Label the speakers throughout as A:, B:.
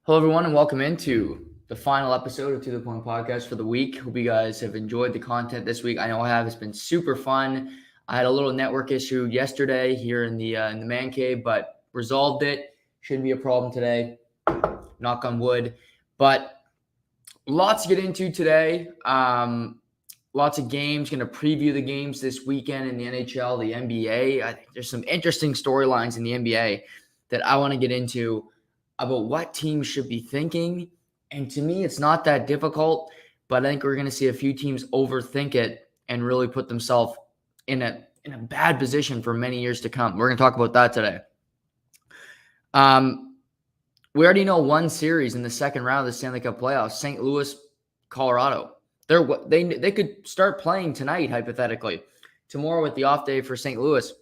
A: Hello, everyone, and welcome into the final episode of To The Point Podcast for the week. Hope you guys have enjoyed the content this week. I know I have. It's been super fun. I had a little network issue yesterday here in the man cave, but resolved it. Shouldn't be a problem today. Knock on wood. But lots to get into today. Lots of games. Going to preview the games this weekend in the NHL, the NBA. I think there's some interesting storylines in the NBA that I want to get into about what teams should be thinking. And to me, it's not that difficult, but I think we're going to see a few teams overthink it and really put themselves in a bad position for many years to come. We're going to talk about that today. We already know one series in the second round of the Stanley Cup playoffs, St. Louis, Colorado. They could start playing tonight, hypothetically, tomorrow with the off day for St. Louis.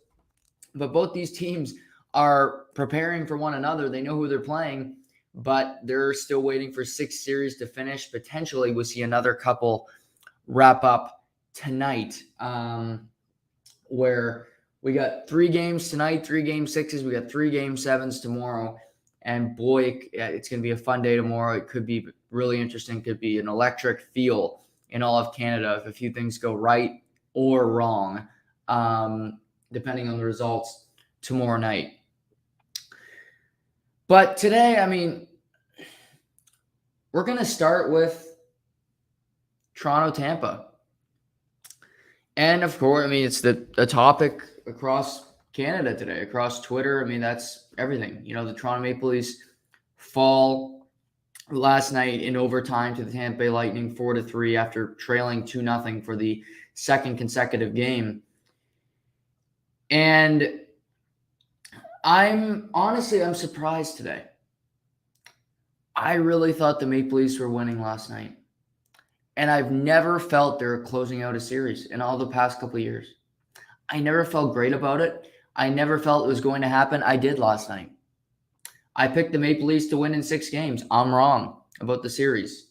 A: But both these teams are preparing for one another. They know who they're playing, but they're still waiting for 6 series to finish. Potentially, we'll see another couple wrap up tonight, where we got 3 games tonight, 3 game 6s. We got 3 game 7s tomorrow. And boy, it's going to be a fun day tomorrow. It could be really interesting. Could be an electric feel in all of Canada if a few things go right or wrong, depending on the results tomorrow night. But today, we're going to start with Toronto, Tampa. And of course, it's the topic across Canada today, across Twitter. That's everything. The Toronto Maple Leafs fall last night in overtime to the Tampa Bay Lightning 4-3 after trailing 2-0 for the second consecutive game. And I'm surprised today. I really thought the Maple Leafs were winning last night. And I've never felt they're closing out a series in all the past couple of years. I never felt great about it. I never felt it was going to happen. I did last night. I picked the Maple Leafs to win in 6 games. I'm wrong about the series.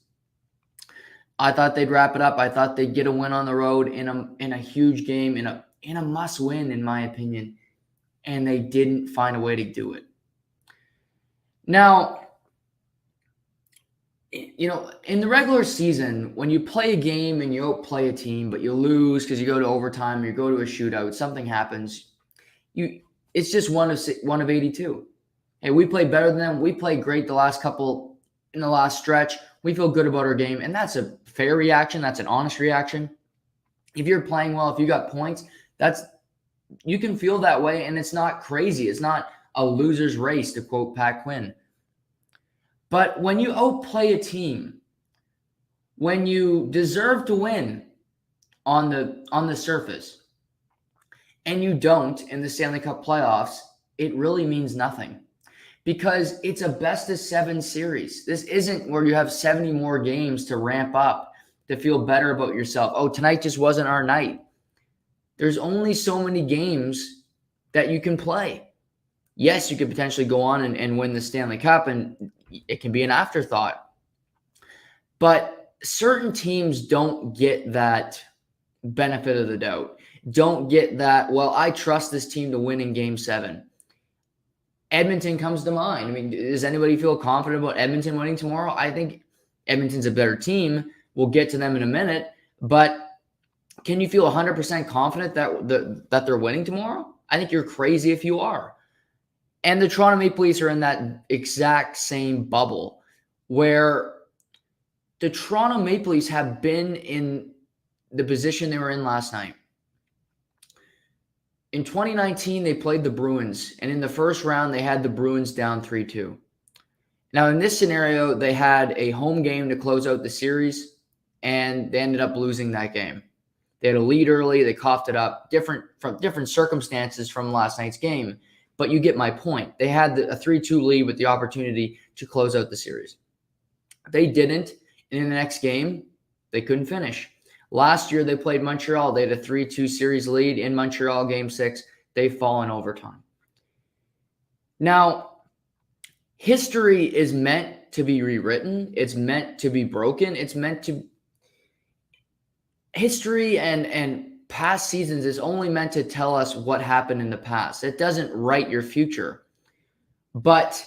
A: I thought they'd wrap it up. I thought they'd get a win on the road in a huge game, in a must-win, in my opinion. And they didn't find a way to do it. Now, in the regular season, when you play a game and you outplay a team, but you lose because you go to overtime, you go to a shootout, something happens, it's just one of 82. Hey, we played better than them. We played great in the last stretch. We feel good about our game, and that's a fair reaction. That's an honest reaction. If you're playing well, if you got points, you can feel that way, and it's not crazy. It's not a loser's race, to quote Pat Quinn. But when you outplay a team, when you deserve to win on the surface, and you don't in the Stanley Cup playoffs, it really means nothing. Because it's a best-of-7 series. This isn't where you have 70 more games to ramp up, to feel better about yourself. Oh, tonight just wasn't our night. There's only so many games that you can play. Yes, you could potentially go on and win the Stanley Cup, and it can be an afterthought. But certain teams don't get that benefit of the doubt. Don't get that, well, I trust this team to win in Game 7. Edmonton comes to mind. Does anybody feel confident about Edmonton winning tomorrow? I think Edmonton's a better team. We'll get to them in a minute. But can you feel 100% confident that they're winning tomorrow? I think you're crazy if you are. And the Toronto Maple Leafs are in that exact same bubble where the Toronto Maple Leafs have been in the position they were in last night. In 2019, they played the Bruins, and in the first round, they had the Bruins down 3-2. Now, in this scenario, they had a home game to close out the series, and they ended up losing that game. They had a lead early. They coughed it up, different circumstances from last night's game. But you get my point. They had a 3-2 lead with the opportunity to close out the series. They didn't, and in the next game, they couldn't finish. Last year, they played Montreal. They had a 3-2 series lead in Montreal, Game 6. They fall in overtime. Now, history is meant to be rewritten. It's meant to be broken. History and past seasons is only meant to tell us what happened in the past. It doesn't write your future. But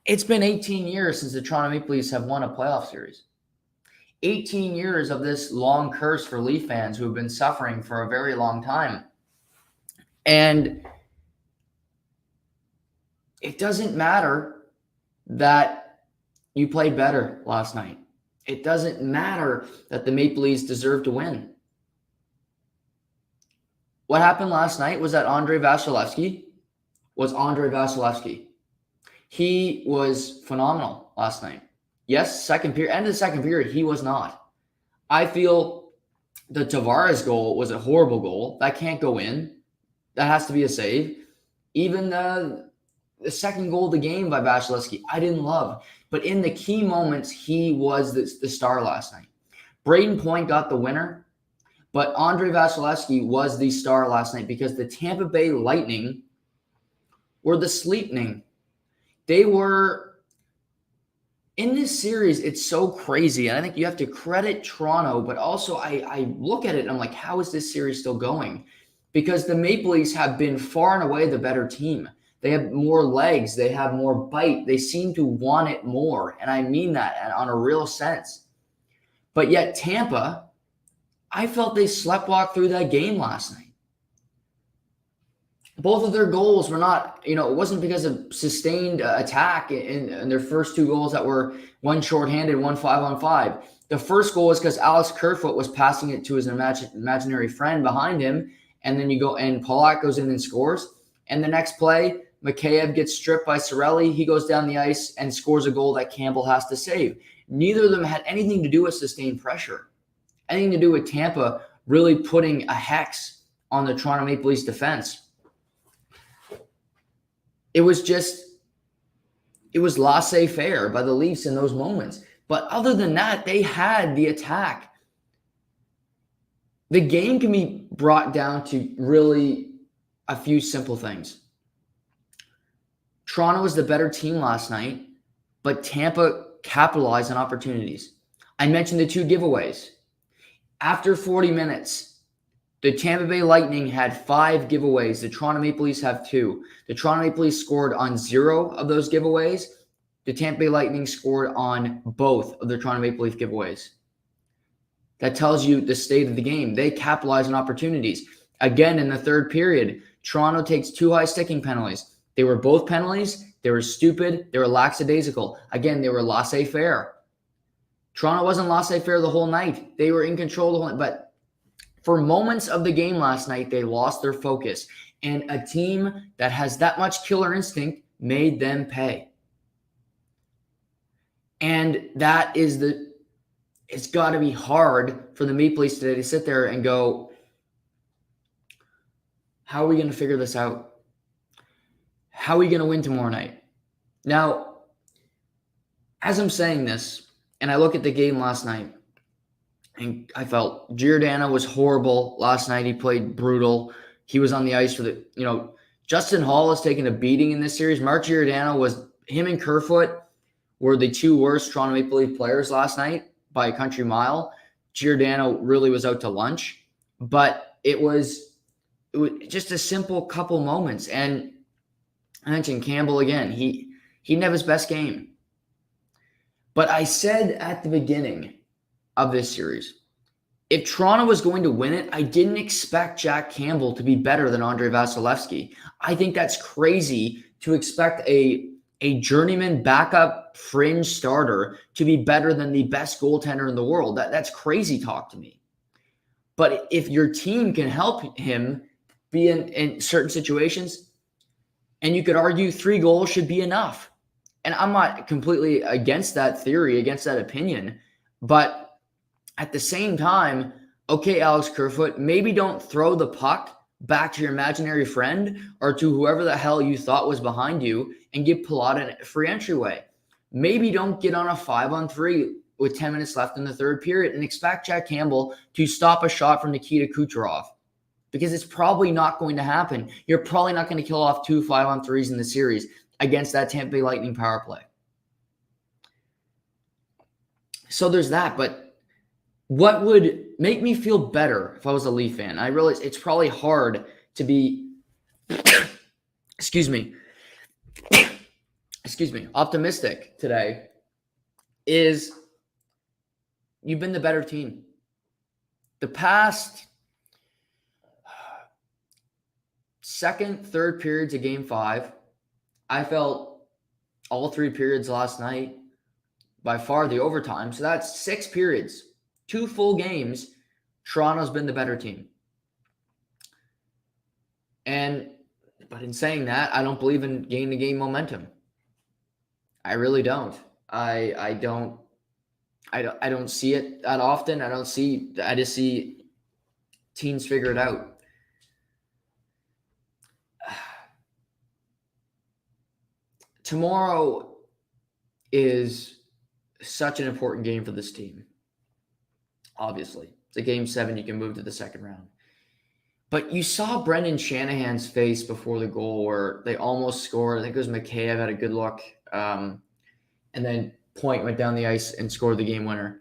A: It's been 18 years since the Toronto Maple Leafs have won a playoff series. 18 years of this long curse for Leaf fans who have been suffering for a very long time. And it doesn't matter that you played better last night. It doesn't matter that the Maple Leafs deserve to win. What happened last night was that Andrei Vasilevskiy was Andrei Vasilevskiy. He was phenomenal last night. Yes, second period, end of the second period, he was not. I feel the Tavares goal was a horrible goal. That can't go in. That has to be a save. Even the second goal of the game by Vasilevskiy, I didn't love. But in the key moments, he was the star last night. Braden Point got the winner, but Andrei Vasilevskiy was the star last night because the Tampa Bay Lightning were the sleeping. They were, in this series, it's so crazy. And I think you have to credit Toronto, but also I look at it and I'm like, how is this series still going? Because the Maple Leafs have been far and away the better team. They have more legs. They have more bite. They seem to want it more. And I mean that on a real sense. But yet Tampa, I felt they sleptwalked through that game last night. Both of their goals were not, it wasn't because of sustained attack in their first two goals that were one shorthanded, one 5-on-5. The first goal was because Alex Kerfoot was passing it to his imaginary friend behind him. And then Polak goes in and scores. And the next play, Mikheyev gets stripped by Cirelli. He goes down the ice and scores a goal that Campbell has to save. Neither of them had anything to do with sustained pressure. Anything to do with Tampa really putting a hex on the Toronto Maple Leafs defense. It was laissez-faire by the Leafs in those moments. But other than that, they had the attack. The game can be brought down to really a few simple things. Toronto was the better team last night, but Tampa capitalized on opportunities. I mentioned the two giveaways. After 40 minutes, the Tampa Bay Lightning had 5 giveaways. The Toronto Maple Leafs have 2. The Toronto Maple Leafs scored on 0 of those giveaways. The Tampa Bay Lightning scored on both of the Toronto Maple Leaf giveaways. That tells you the state of the game. They capitalize on opportunities. Again, in the third period, Toronto takes 2 high sticking penalties. They were both penalties. They were stupid. They were lackadaisical. Again, they were laissez-faire. Toronto wasn't laissez-faire the whole night. They were in control the whole night. But for moments of the game last night, they lost their focus. And a team that has that much killer instinct made them pay. And that is it's got to be hard for the Maple Leafs today to sit there and go, how are we going to figure this out? How are we going to win tomorrow night? Now, as I'm saying this, and I look at the game last night, and I felt Giordano was horrible last night. He played brutal. He was on the ice for Justin Hall has taken a beating in this series. Mark Giordano him and Kerfoot were the 2 worst Toronto Maple Leaf players last night by a country mile. Giordano really was out to lunch, but it was just a simple couple moments. And I mentioned Campbell again. He didn't have his best game. But I said at the beginning of this series, if Toronto was going to win it, I didn't expect Jack Campbell to be better than Andrei Vasilevskiy. I think that's crazy to expect a journeyman backup fringe starter to be better than the best goaltender in the world. That's crazy talk to me. But if your team can help him be in certain situations, and you could argue 3 goals should be enough. And I'm not completely against that theory, against that opinion. But at the same time, okay, Alex Kerfoot, maybe don't throw the puck back to your imaginary friend or to whoever the hell you thought was behind you and give Pilote a free entryway. Maybe don't get on a 5-on-3 with 10 minutes left in the third period and expect Jack Campbell to stop a shot from Nikita Kucherov, because it's probably not going to happen. You're probably not going to kill off 2 5-on-3s in the series against that Tampa Bay Lightning power play. So there's that. But what would make me feel better if I was a Leaf fan? I realize it's probably hard to be, excuse me, optimistic today is you've been the better team. The past second, third periods of Game 5, I felt all 3 periods last night, by far the overtime. So that's 6 periods, 2 full games. Toronto's been the better team. But in saying that, I don't believe in game-to-game momentum. I really don't. I don't see it that often. I just see teams figure it out. Tomorrow is such an important game for this team. Obviously, it's a Game 7. You can move to the second round. But you saw Brendan Shanahan's face before the goal where they almost scored. I think it was McKayev had a good look. And then Point went down the ice and scored the game winner.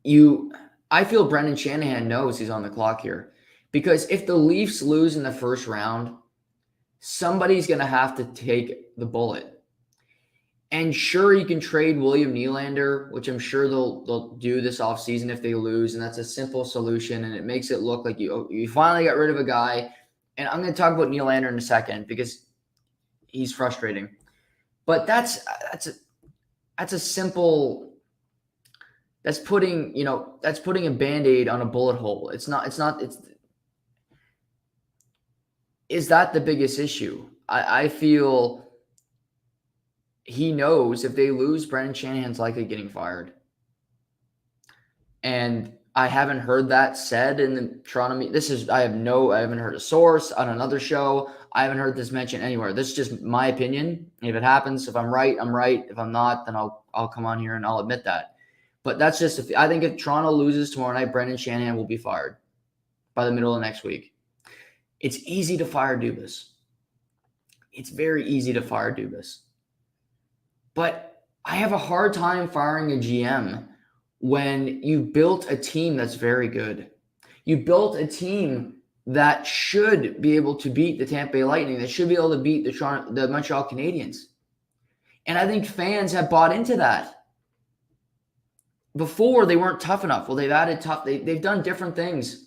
A: I feel Brendan Shanahan knows he's on the clock here. Because if the Leafs lose in the first round, somebody's going to have to take the bullet. And sure, you can trade William Nylander, which I'm sure they'll do this offseason if they lose, and that's a simple solution, and it makes it look like you finally got rid of a guy. And I'm going to talk about Nylander in a second because he's frustrating. But that's a simple. That's putting a Band-Aid on a bullet hole. Is that the biggest issue? I feel he knows if they lose, Brendan Shanahan's likely getting fired. And I haven't heard that said in the Toronto media. I haven't heard a source on another show. I haven't heard this mentioned anywhere. This is just my opinion. If it happens, if I'm right, I'm right. If I'm not, then I'll come on here and I'll admit that. But that's just, I think if Toronto loses tomorrow night, Brendan Shanahan will be fired by the middle of next week. It's easy to fire Dubas. It's very easy to fire Dubas. But I have a hard time firing a GM when you built a team that's very good. You built a team that should be able to beat the Tampa Bay Lightning, that should be able to beat the Montreal Canadiens. And I think fans have bought into that. Before, they weren't tough enough. Well, they've added tough. They've done different things.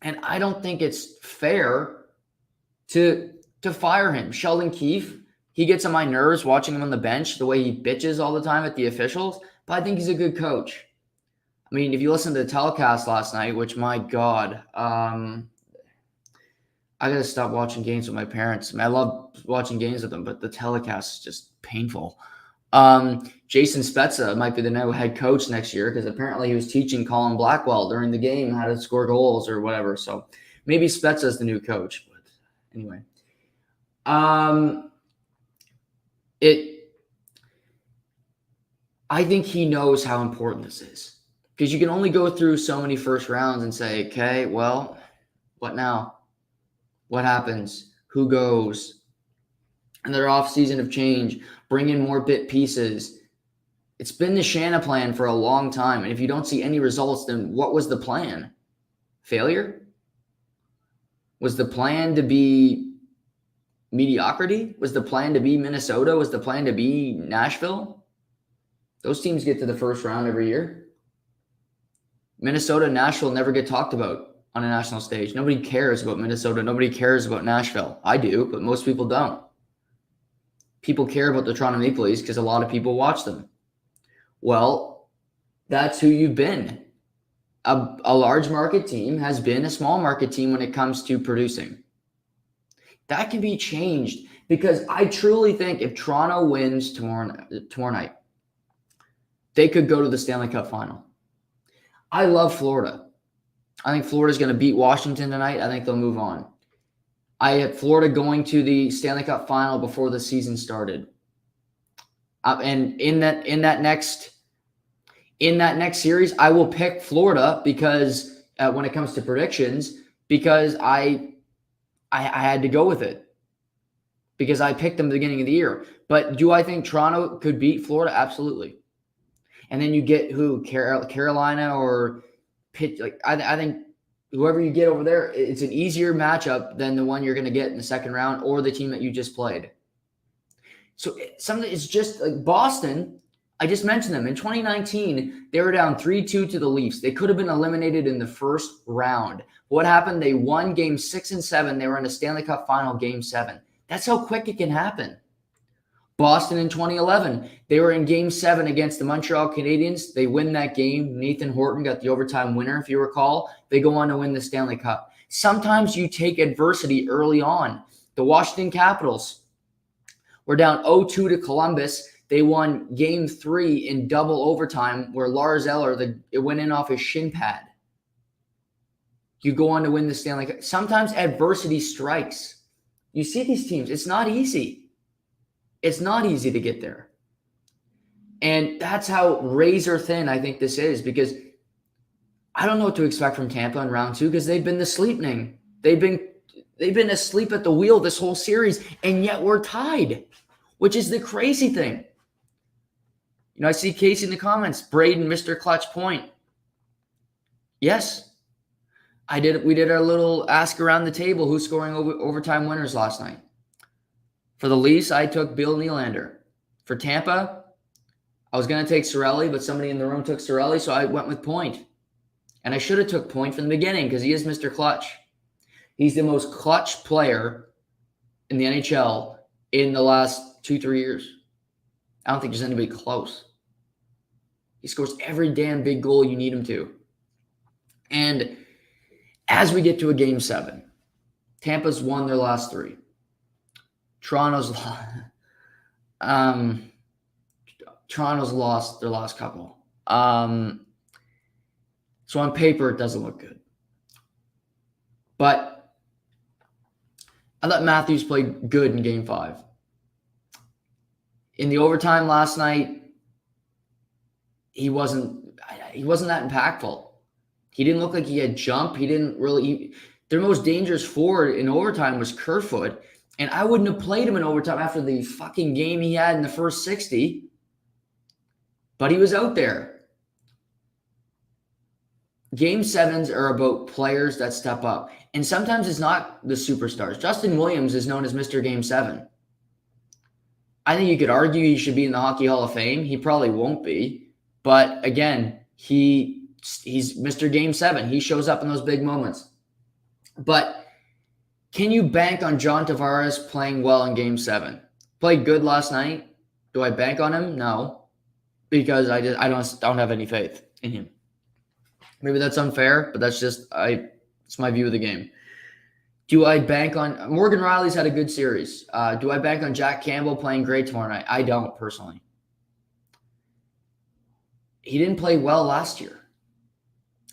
A: And I don't think it's fair to fire him. Sheldon Keefe, he gets on my nerves watching him on the bench, the way he bitches all the time at the officials. But I think he's a good coach. I mean, if you listen to the telecast last night, which, my God, I got to stop watching games with my parents. I mean, I love watching games with them, but the telecast is just painful. Jason Spezza might be the new head coach next year because apparently he was teaching Colin Blackwell during the game how to score goals or whatever. So maybe Spezza is the new coach. But anyway, I think he knows how important this is because you can only go through so many first rounds and say, okay, well, what now? What happens? Who goes? Another offseason of change. Bring in more bit pieces. It's been the Shanna plan for a long time. And if you don't see any results, then what was the plan? Failure? Was the plan to be mediocrity? Was the plan to be Minnesota? Was the plan to be Nashville? Those teams get to the first round every year. Minnesota and Nashville never get talked about on a national stage. Nobody cares about Minnesota. Nobody cares about Nashville. I do, but most people don't. People care about the Toronto Maple Leafs because a lot of people watch them. Well, that's who you've been. A large market team has been a small market team when it comes to producing. That can be changed because I truly think if Toronto wins tomorrow night, they could go to the Stanley Cup final. I love Florida. I think Florida's going to beat Washington tonight. I think they'll move on. I had Florida going to the Stanley Cup final before the season started. And in that next series, I will pick Florida because when it comes to predictions, because I had to go with it because I picked them at the beginning of the year. But do I think Toronto could beat Florida? Absolutely. And then you get who? Carolina or Pitt? Like I think whoever you get over there, it's an easier matchup than the one you're going to get in the second round or the team that you just played. So it's just like Boston. I just mentioned them. In 2019, they were down 3-2 to the Leafs. They could have been eliminated in the first round. What happened? They won game 6 and 7. They were in a Stanley Cup final, game 7. That's how quick it can happen. Boston in 2011, they were in game 7 against the Montreal Canadiens. They win that game. Nathan Horton got the overtime winner, if you recall. They go on to win the Stanley Cup. Sometimes you take adversity early on. The Washington Capitals were down 0-2 to Columbus. They won game 3 in double overtime where Lars Eller, it went in off his shin pad. You go on to win the Stanley Cup. Sometimes adversity strikes. You see these teams. It's not easy. It's not easy to get there. And that's how razor thin I think this is, because I don't know what to expect from Tampa in round 2 because they've been the sleeping. They've been asleep at the wheel this whole series, and yet we're tied, which is the crazy thing. You know, I see Casey in the comments, Braden, Mr. Clutch Point. Yes, we did our little ask around the table who's scoring overtime winners last night. For the Leafs, I took Bill Nylander. For Tampa, I was going to take Cirelli, but somebody in the room took Cirelli, so I went with Point. And I should have took Point from the beginning because he is Mr. Clutch. He's the most clutch player in the NHL in the last 2-3 years. I don't think there's anybody close. He scores every damn big goal you need him to. And as we get to a game 7, Tampa's won their last 3. Toronto's lost their last couple. So on paper, it doesn't look good. But I thought Matthews played good in game 5. In the overtime last night, he wasn't that impactful. He didn't look like he had jump. Their most dangerous forward in overtime was Kerfoot. And I wouldn't have played him in overtime after the fucking game he had in the first 60. But he was out there. Game 7s are about players that step up. And sometimes it's not the superstars. Justin Williams is known as Mr. Game 7. I think you could argue he should be in the Hockey Hall of Fame. He probably won't be. But again, he's Mr. Game 7. He shows up in those big moments. But can you bank on John Tavares playing well in Game 7? Played good last night. Do I bank on him? No. Because I don't have any faith in him. Maybe that's unfair, but that's just it's my view of the game. Do I bank on Morgan Riley's had a good series? Do I bank on Jack Campbell playing great tomorrow night? I don't personally. He didn't play well last year.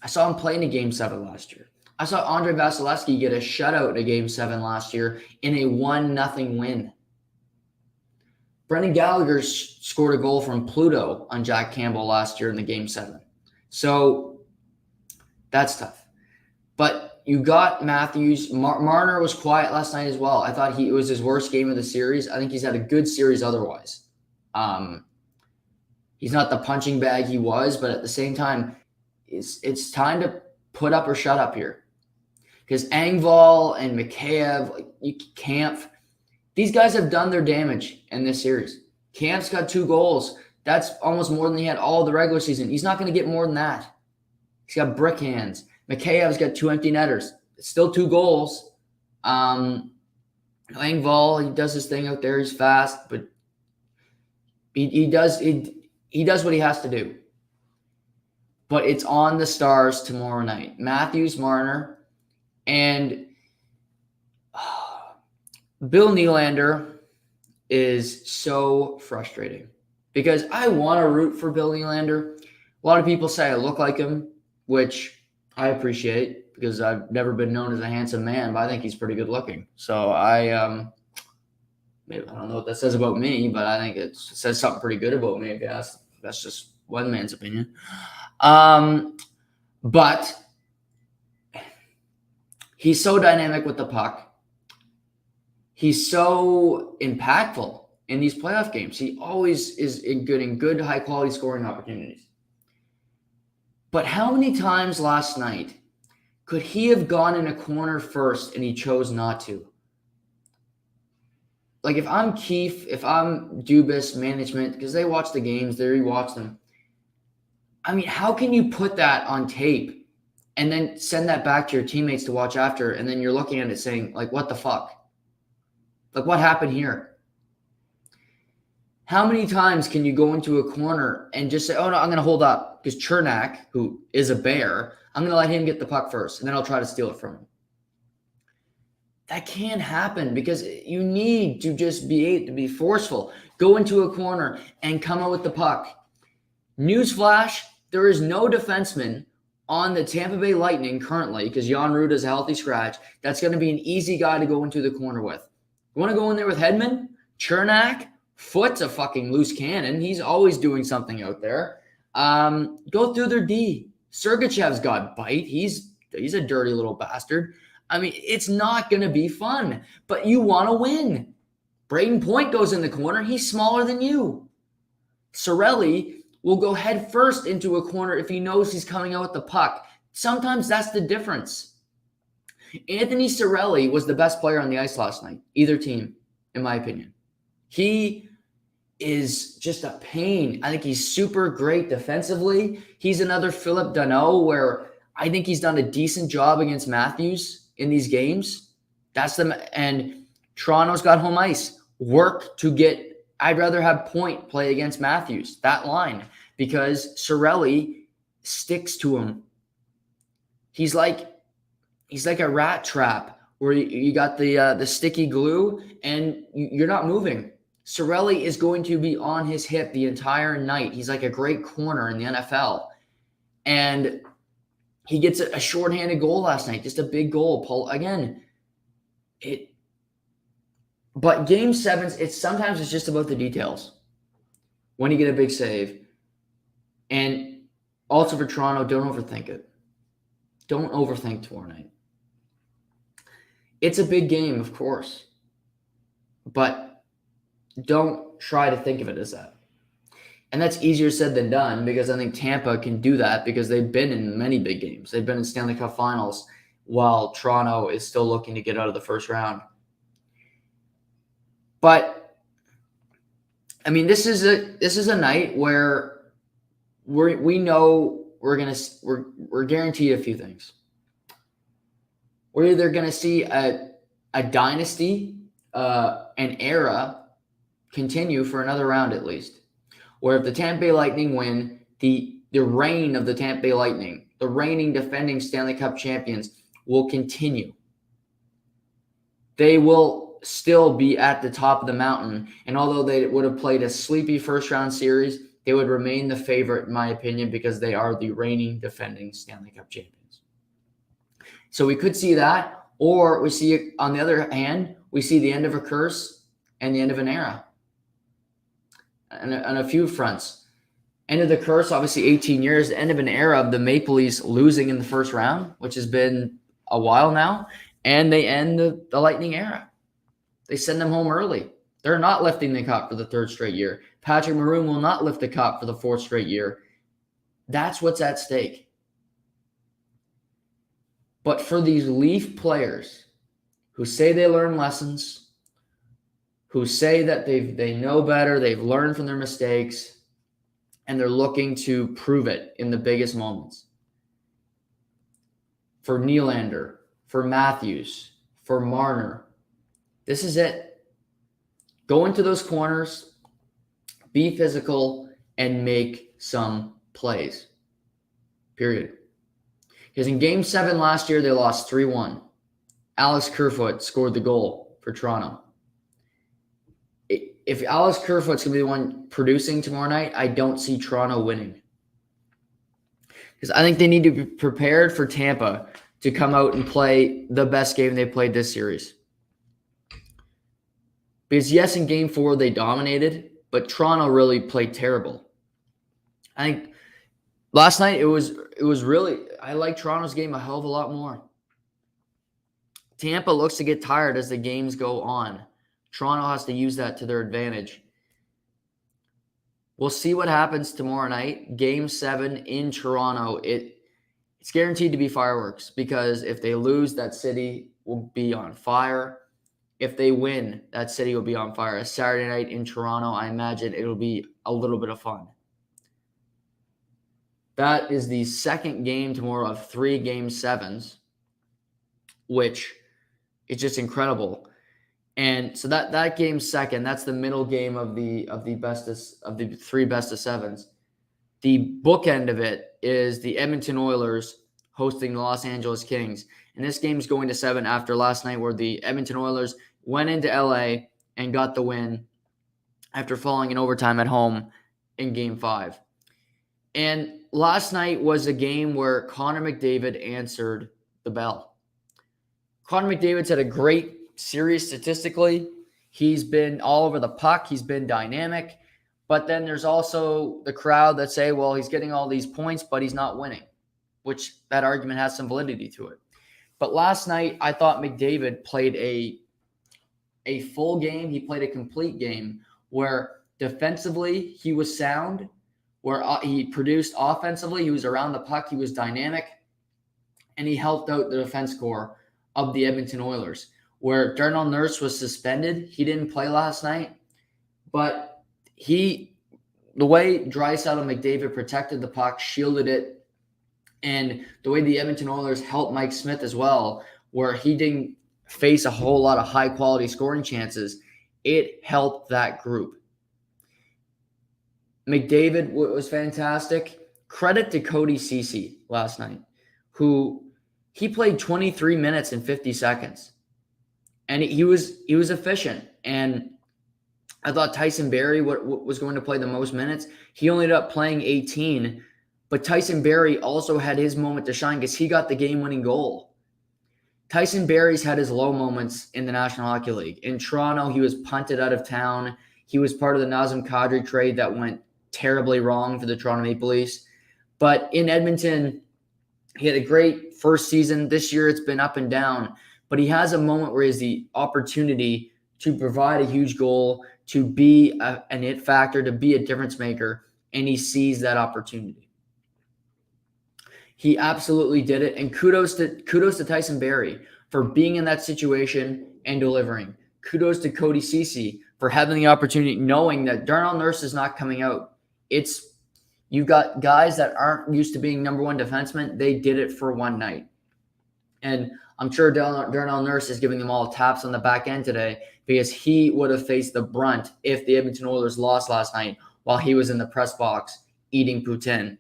A: I saw him play in a Game 7 last year. I saw Andre Vasilevsky get a shutout in a Game 7 last year in a 1-0 win. Brendan Gallagher scored a goal from Pluto on Jack Campbell last year in the Game 7. So that's tough. But you got Matthews. Marner was quiet last night as well. I thought it was his worst game of the series. I think he's had a good series otherwise. He's not the punching bag he was, but at the same time, it's time to put up or shut up here. Because Engvall and Mikheyev, Kampf, these guys have done their damage in this series. Kampf's got 2 goals. That's almost more than he had all the regular season. He's not going to get more than that. He's got brick hands. Mikheyev's got 2 empty netters. It's still 2 goals. Engvall, he does his thing out there. He's fast, but he does what he has to do. But it's on the Stars tomorrow night. Matthews, Marner, and Bill Nylander is so frustrating because I want to root for Bill Nylander. A lot of people say I look like him, which I appreciate because I've never been known as a handsome man, but I think he's pretty good looking. So maybe I don't know what that says about me, but I think it says something pretty good about me, I guess. That's just one man's opinion. But he's so dynamic with the puck. He's so impactful in these playoff games. He always is in good, high-quality scoring opportunities. But how many times last night could he have gone in a corner first and he chose not to? like if I'm Keefe, if I'm Dubas management, because they watch the games, they rewatch them. I mean, how can you put that on tape and then send that back to your teammates to watch after, and then you're looking at it saying, like, what the fuck? Like, what happened here? How many times can you go into a corner and just say, oh, no, I'm going to hold up because Chernak, who is a bear, I'm going to let him get the puck first, and then I'll try to steal it from him. That can't happen because you need to just be forceful. Go into a corner and come out with the puck. Newsflash, there is no defenseman on the Tampa Bay Lightning currently, because Jan Rutta is a healthy scratch, that's going to be an easy guy to go into the corner with. You want to go in there with Hedman? Chernak? Foot's a fucking loose cannon. He's always doing something out there. Go through their D. Sergachev's got bite. He's a dirty little bastard. I mean, it's not going to be fun, but you want to win. Braden Point goes in the corner. He's smaller than you. Cirelli will go head first into a corner if he knows he's coming out with the puck. Sometimes that's the difference. Anthony Cirelli was the best player on the ice last night, either team, in my opinion. He is just a pain. I think he's super great defensively. He's another Philip Danault where I think he's done a decent job against Matthews in these games. And Toronto's got home ice. Work to get, I'd rather have Point play against Matthews, that line, because Cirelli sticks to him. He's like a rat trap where you got the sticky glue and you're not moving. Cirelli is going to be on his hip the entire night. He's like a great corner in the NFL. And he gets a shorthanded goal last night, just a big goal. But game sevens, sometimes it's just about the details. When you get a big save. And also for Toronto, don't overthink it. Don't overthink tomorrow night. It's a big game, of course. But don't try to think of it as that. And that's easier said than done because I think Tampa can do that because they've been in many big games. They've been in Stanley Cup finals while Toronto is still looking to get out of the first round. But I mean, this is a night where we know we're guaranteed a few things. We're either going to see a dynasty, an era continue for another round at least, where if the Tampa Bay Lightning win, the reign of the Tampa Bay Lightning, the reigning defending Stanley Cup champions, will continue. They will still be at the top of the mountain, and although they would have played a sleepy first-round series, they would remain the favorite, in my opinion, because they are the reigning defending Stanley Cup champions. So we could see that, or we see, on the other hand, we see the end of a curse and the end of an era. On a few fronts. End of the curse, obviously 18 years. The end of an era of the Maple Leafs losing in the first round, which has been a while now. And they end the Lightning era. They send them home early. They're not lifting the cup for the third straight year. Patrick Maroon will not lift the cup for the fourth straight year. That's what's at stake. But for these Leaf players who say they learn lessons, who say that they know better, they've learned from their mistakes, and they're looking to prove it in the biggest moments. For Nylander, for Matthews, for Marner, this is it. Go into those corners, be physical, and make some plays. Period. Because in Game 7 last year, they lost 3-1. Alex Kerfoot scored the goal for Toronto. If Alex Kerfoot's going to be the one producing tomorrow night, I don't see Toronto winning. Because I think they need to be prepared for Tampa to come out and play the best game they played this series. Because yes, in Game 4 they dominated, but Toronto really played terrible. I think last night it was really, I like Toronto's game a hell of a lot more. Tampa looks to get tired as the games go on. Toronto has to use that to their advantage. We'll see what happens tomorrow night. Game 7 in Toronto. It's guaranteed to be fireworks because if they lose, that city will be on fire. if they win, that city will be on fire. A Saturday night in Toronto, I imagine it'll be a little bit of fun. That is the second game tomorrow of 3 Game 7s, which is just incredible. And so that game's second. That's the middle game of the 3 best of 7s. The bookend of it is the Edmonton Oilers hosting the Los Angeles Kings. And this game's going to 7 after last night, where the Edmonton Oilers went into LA and got the win after falling in overtime at home in Game 5. And last night was a game where Connor McDavid answered the bell. Connor McDavid's had a great series statistically. He's been all over the puck. He's been dynamic. But then there's also the crowd that say, well, he's getting all these points, but he's not winning, which that argument has some validity to it. But last night, I thought McDavid played a full game. He played a complete game where defensively he was sound, where he produced offensively. He was around the puck. He was dynamic, and he helped out the defense core of the Edmonton Oilers, where Darnell Nurse was suspended. He didn't play last night, but the way Draisaitl and McDavid protected the puck, shielded it, and the way the Edmonton Oilers helped Mike Smith as well, where he didn't face a whole lot of high-quality scoring chances, it helped that group. McDavid was fantastic. Credit to Cody Ceci last night, who he played 23 minutes and 50 seconds. And he was efficient. And I thought Tyson Barrie was going to play the most minutes. He only ended up playing 18. But Tyson Barrie also had his moment to shine because he got the game-winning goal. Tyson Barrie's had his low moments in the National Hockey League. In Toronto, he was punted out of town. He was part of the Nazem Kadri trade that went terribly wrong for the Toronto Maple Leafs. But in Edmonton, he had a great first season. This year, it's been up and down. But he has a moment where he has the opportunity to provide a huge goal, to be an it factor, to be a difference maker, and he sees that opportunity. He absolutely did it, and kudos to Tyson Barrie for being in that situation and delivering. Kudos to Cody Ceci for having the opportunity, knowing that Darnell Nurse is not coming out. You've got guys that aren't used to being number one defensemen. They did it for one night. And I'm sure Darnell Nurse is giving them all taps on the back end today because he would have faced the brunt if the Edmonton Oilers lost last night while he was in the press box eating poutine.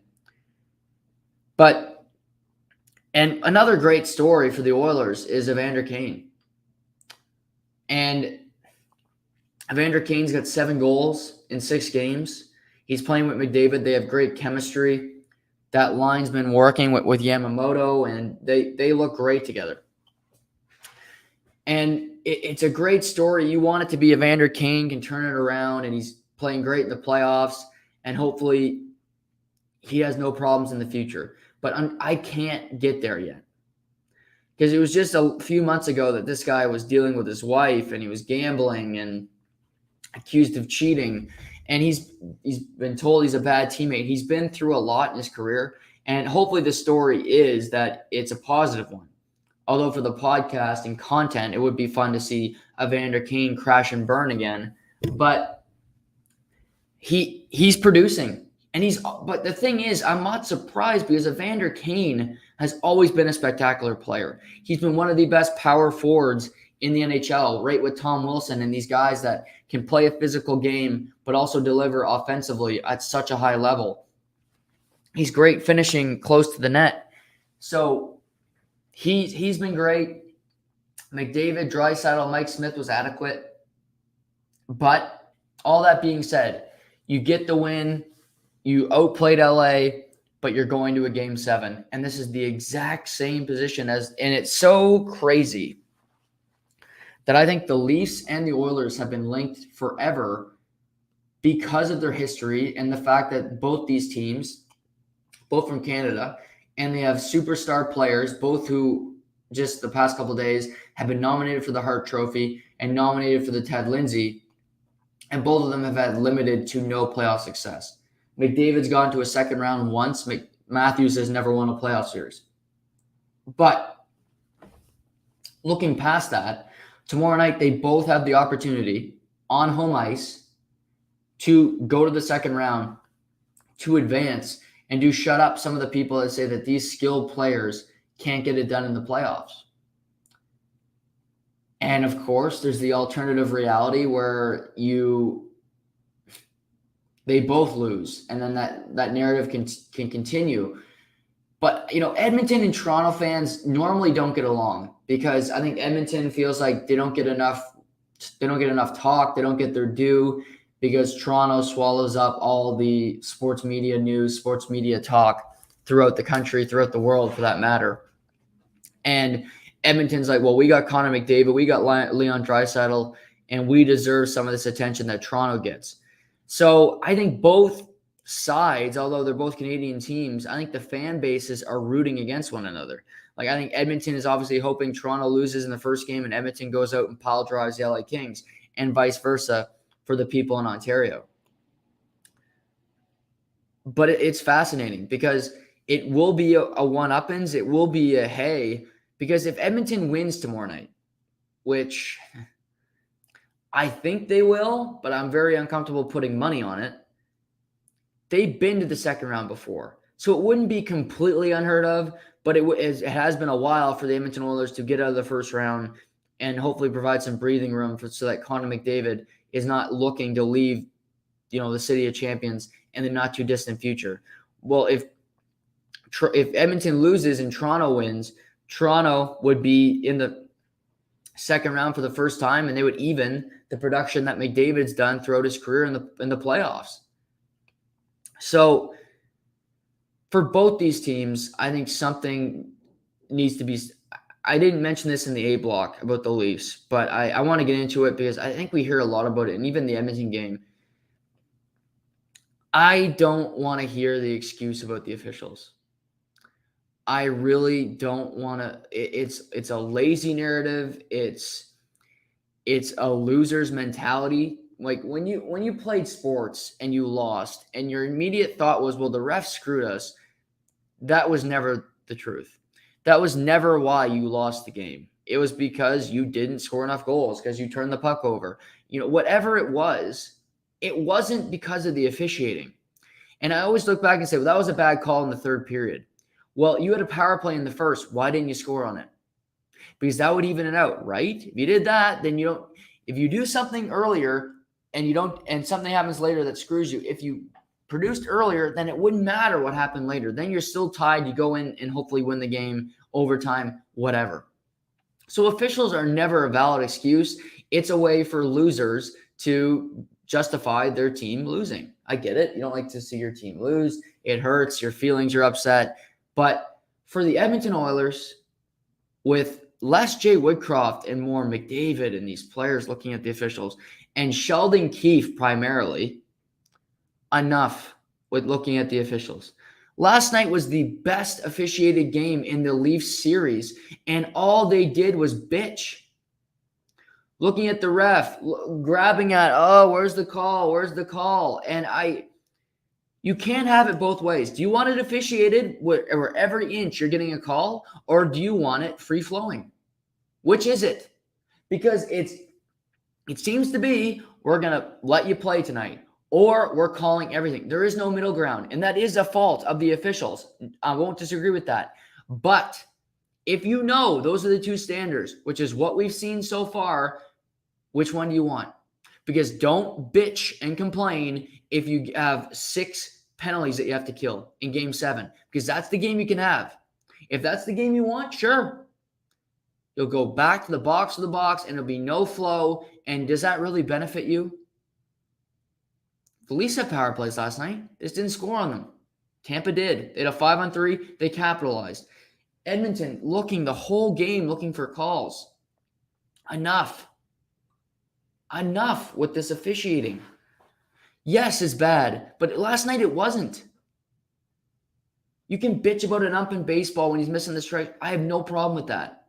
A: And another great story for the Oilers is Evander Kane. And Evander Kane's got 7 goals in 6 games. He's playing with McDavid. They have great chemistry. That line's been working with Yamamoto, and they look great together. And it's a great story. You want it to be Evander Kane can turn it around, and he's playing great in the playoffs, and hopefully he has no problems in the future. But I can't get there yet. Because it was just a few months ago that this guy was dealing with his wife, and he was gambling and accused of cheating. And he's been told he's a bad teammate. He's been through a lot in his career. And hopefully the story is that it's a positive one. Although for the podcast and content, it would be fun to see Evander Kane crash and burn again. But he's producing. But the thing is, I'm not surprised because Evander Kane has always been a spectacular player. He's been one of the best power forwards in the NHL, right with Tom Wilson and these guys that can play a physical game but also deliver offensively at such a high level. He's great finishing close to the net. So he's been great. McDavid, Draisaitl, Mike Smith was adequate. But all that being said, you get the win. You outplayed LA, but you're going to a Game 7. And this is the exact same position and it's so crazy that I think the Leafs and the Oilers have been linked forever because of their history and the fact that both these teams, both from Canada, and they have superstar players, both who just the past couple of days have been nominated for the Hart Trophy and nominated for the Ted Lindsay, and both of them have had limited to no playoff success. McDavid's gone to a second round once. Matthews has never won a playoff series. But looking past that, Tomorrow night, they both have the opportunity on home ice to go to the second round, to advance, and to shut up some of the people that say that these skilled players can't get it done in the playoffs. And of course, there's the alternative reality where they both lose, and then that narrative can continue. But Edmonton and Toronto fans normally don't get along because I think Edmonton feels like they don't get enough talk, they don't get their due because Toronto swallows up all the sports media news, sports media talk throughout the country, throughout the world for that matter. And Edmonton's like, well, we got Connor McDavid, we got Leon Draisaitl, and we deserve some of this attention that Toronto gets. So I think both sides, although they're both Canadian teams, I think the fan bases are rooting against one another. Like, I think Edmonton is obviously hoping Toronto loses in the first game and Edmonton goes out and pile drives the LA Kings, and vice versa for the people in Ontario. But it's fascinating because it will be a one-uppins. It will be a hey, because if Edmonton wins tomorrow night, which I think they will, but I'm very uncomfortable putting money on it. They've been to the second round before. So it wouldn't be completely unheard of, but it has been a while for the Edmonton Oilers to get out of the first round and hopefully provide some breathing room so that Connor McDavid is not looking to leave, the city of champions in the not too distant future. Well, if Edmonton loses and Toronto wins, Toronto would be in the second round for the first time, and they would even the production that McDavid's done throughout his career in the playoffs. So for both these teams, I think something needs to be – I didn't mention this in the A block about the Leafs, but I want to get into it because I think we hear a lot about it, and even the Edmonton game. I don't want to hear the excuse about the officials. I really don't want to – it's a lazy narrative. It's a loser's mentality. Like when you played sports and you lost and your immediate thought was, well, the ref screwed us. That was never the truth. That was never why you lost the game. It was because you didn't score enough goals, because you turned the puck over. Whatever it wasn't because of the officiating. And I always look back and say, well, that was a bad call in the third period. Well, you had a power play in the first. Why didn't you score on it? Because that would even it out, right? If you did that, then you don't. If you do something earlier and you don't, and something happens later that screws you, if you produced earlier, then it wouldn't matter what happened later. Then you're still tied. You go in and hopefully win the game, overtime, whatever. So officials are never a valid excuse. It's a way for losers to justify their team losing. I get it. You don't like to see your team lose. It hurts. Your feelings are upset. But for the Edmonton Oilers, with less Jay Woodcroft and more McDavid and these players looking at the officials, and Sheldon Keefe primarily, enough with looking at the officials. Last night was the best officiated game in the Leafs series, and all they did was bitch. Looking at the ref, grabbing at, oh, where's the call? Where's the call? And you can't have it both ways. Do you want it officiated where every inch you're getting a call, or do you want it free-flowing? Which is it? Because it seems to be we're going to let you play tonight, or we're calling everything. There is no middle ground, and that is a fault of the officials. I won't disagree with that. But if you know those are the two standards, which is what we've seen so far, which one do you want? Because don't bitch and complain if you have 6 penalties that you have to kill in Game 7, because that's the game you can have. If that's the game you want, sure. You'll go back to the box and there'll be no flow. And does that really benefit you? The Leafs had power plays last night. They just didn't score on them. Tampa did. They had a 5-on-3. They capitalized. Edmonton looking the whole game looking for calls. Enough with this officiating. Yes, it's bad, but last night it wasn't. You can bitch about an ump in baseball when he's missing the strike. I have no problem with that.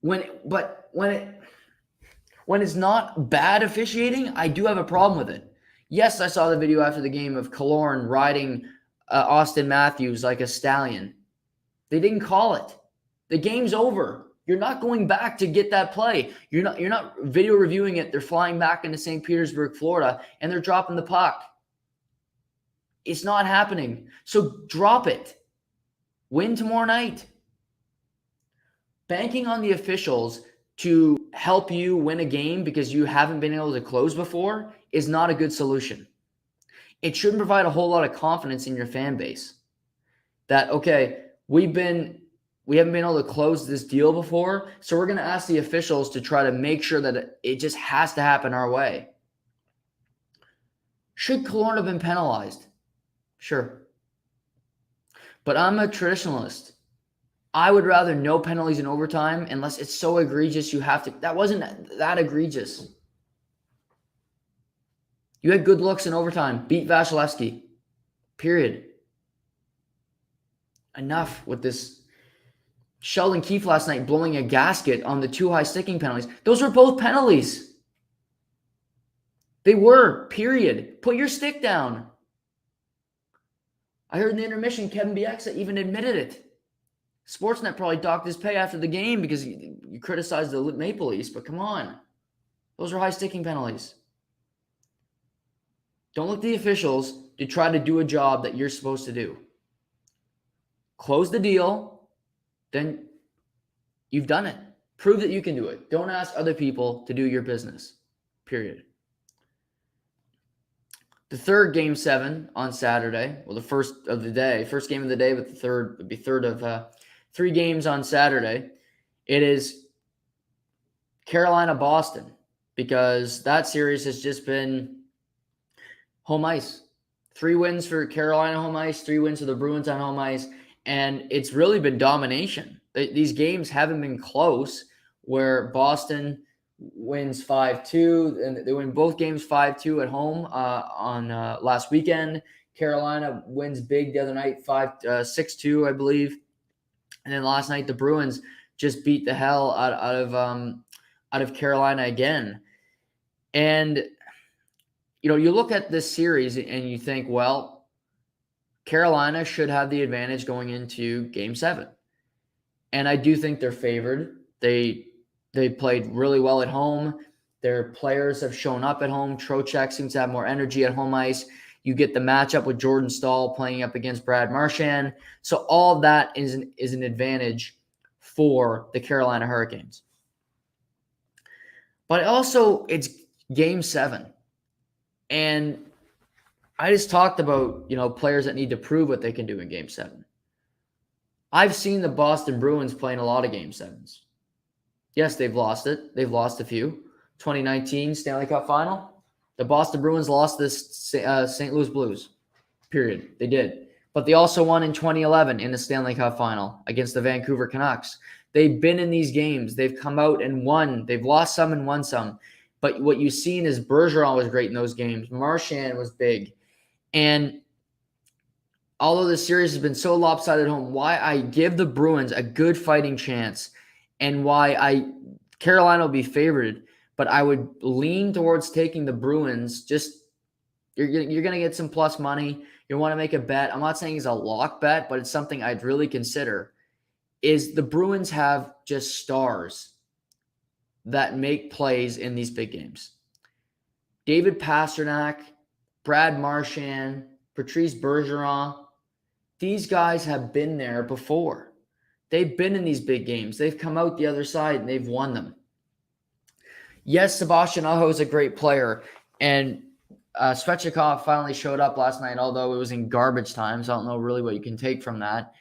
A: When it's not bad officiating, I do have a problem with it. Yes, I saw the video after the game of Killorn riding Austin Matthews like a stallion. They didn't call it. The game's over. You're not going back to get that play. You're not video reviewing it. They're flying back into St. Petersburg, Florida, and they're dropping the puck. It's not happening. So drop it. Win tomorrow night. Banking on the officials to help you win a game because you haven't been able to close before is not a good solution. It shouldn't provide a whole lot of confidence in your fan base that, okay, we haven't been able to close this deal before, so we're going to ask the officials to try to make sure that it just has to happen our way. Should Killorn have been penalized? Sure. But I'm a traditionalist. I would rather no penalties in overtime unless it's so egregious you have to. That wasn't that egregious. You had good looks in overtime. Beat Vasilevsky. Period. Enough with this. Sheldon Keefe last night blowing a gasket on the 2 high sticking penalties. Those were both penalties. They were. Period. Put your stick down. I heard in the intermission Kevin Bieksa even admitted it. Sportsnet probably docked his pay after the game because you criticized the Maple Leafs, but come on. Those are high sticking penalties. Don't look to the officials to try to do a job that you're supposed to do. Close the deal, then you've done it. Prove that you can do it. Don't ask other people to do your business. Period. The third Game 7 on Saturday, well, the first of the day, first game of the day, but the third would be third of 3 games on Saturday. It is Carolina-Boston because that series has just been home ice. 3 wins for Carolina home ice, 3 wins for the Bruins on home ice, and it's really been domination. These games haven't been close where Boston wins 5-2, and they win both games 5-2 at home on last weekend. Carolina wins big the other night, 6-2, I believe. And then last night, the Bruins just beat the hell out of Carolina again. And, you know, you look at this series and you think, well, Carolina should have the advantage going into Game 7. And I do think they're favored. They played really well at home. Their players have shown up at home. Trocheck seems to have more energy at home ice. You get the matchup with Jordan Staal playing up against Brad Marchand. So all of that is an advantage for the Carolina Hurricanes. But also, it's Game 7. And I just talked about, you know, players that need to prove what they can do in Game 7. I've seen the Boston Bruins play in a lot of Game 7s. Yes, they've lost it. They've lost a few. 2019 Stanley Cup Final. The Boston Bruins lost this St. Louis Blues. Period. They did. But they also won in 2011 in the Stanley Cup Final against the Vancouver Canucks. They've been in these games. They've come out and won. They've lost some and won some. But what you've seen is Bergeron was great in those games. Marchand was big. And although the series has been so lopsided at home, why I give the Bruins a good fighting chance and why Carolina will be favored, but I would lean towards taking the Bruins. Just you're going to get some plus money. You want to make a bet. I'm not saying it's a lock bet, but it's something I'd really consider. Is the Bruins have just stars that make plays in these big games. David Pastrnak, Brad Marchand, Patrice Bergeron. These guys have been there before. They've been in these big games. They've come out the other side and they've won them. Yes, Sebastian Aho is a great player, and Svechnikov finally showed up last night, although it was in garbage time, so I don't know really what you can take from that.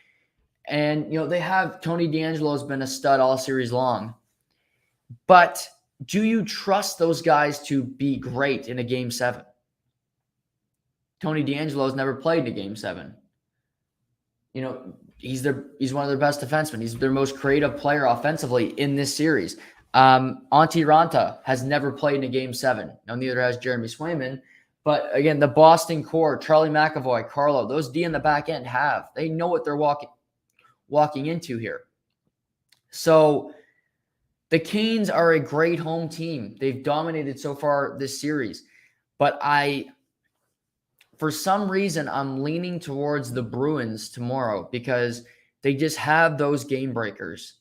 A: And, you know, they have Tony DeAngelo has been a stud all series long. But do you trust those guys to be great in a Game 7? Tony DeAngelo has never played in a Game 7. You know, he's one of their best defensemen. He's their most creative player offensively in this series. Antti Ranta has never played in a Game 7. Now, neither has Jeremy Swayman. But again, the Boston core, Charlie McAvoy, Carlo, those D in the back end have. They know what they're walking into here. So the Canes are a great home team. They've dominated so far this series. But for some reason, I'm leaning towards the Bruins tomorrow because they just have those game breakers.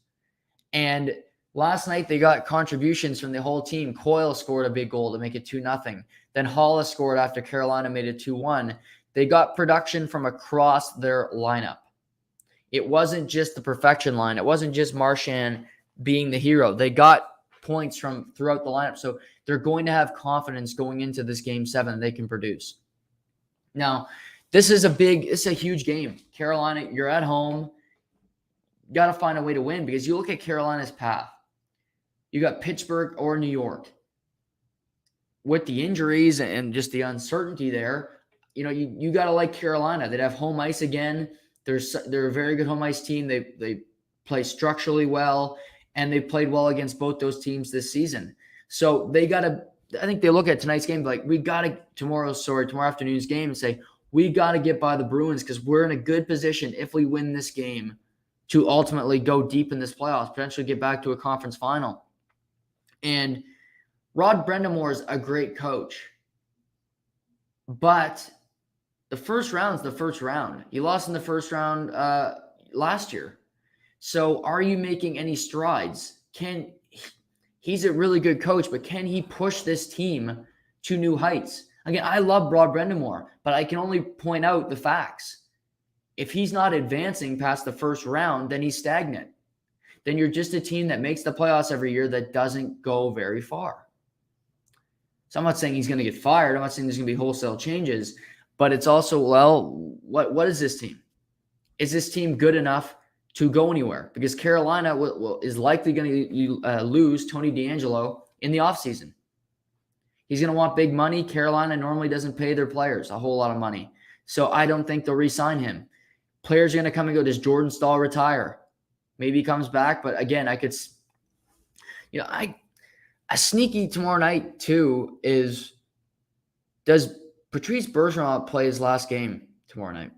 A: And last night they got contributions from the whole team. Coyle scored a big goal to make it 2-0. Then Hollis scored after Carolina made it 2-1. They got production from across their lineup. It wasn't just the perfection line. It wasn't just Marchand being the hero. They got points from throughout the lineup. So they're going to have confidence going into this game 7 they can produce. Now, this is a huge game. Carolina, you're at home. You got to find a way to win because you look at Carolina's path. You got Pittsburgh or New York. With the injuries and just the uncertainty there, you got to like Carolina. They'd have home ice again. They're a very good home ice team. They play structurally well, and they played well against both those teams this season. So they got to – I think they look at tonight's game like, we got to – tomorrow afternoon's game and say, we got to get by the Bruins because we're in a good position if we win this game to ultimately go deep in this playoffs, potentially get back to a conference final. And Rod Brind'Amour is a great coach, but the first round is the first round. He lost in the first round last year. So are you making any strides? He's a really good coach, but can he push this team to new heights? Again, I love Rod Brind'Amour, but I can only point out the facts. If he's not advancing past the first round, then he's stagnant. Then you're just a team that makes the playoffs every year that doesn't go very far. So I'm not saying he's going to get fired. I'm not saying there's going to be wholesale changes, but it's also, what is this team? Is this team good enough to go anywhere? Because Carolina is likely going to lose Tony DeAngelo in the offseason. He's going to want big money. Carolina normally doesn't pay their players a whole lot of money. So I don't think they'll re-sign him. Players are going to come and go. Does Jordan Staal retire? Maybe he comes back, but again, a sneaky tomorrow night too is, does Patrice Bergeron play his last game tomorrow night?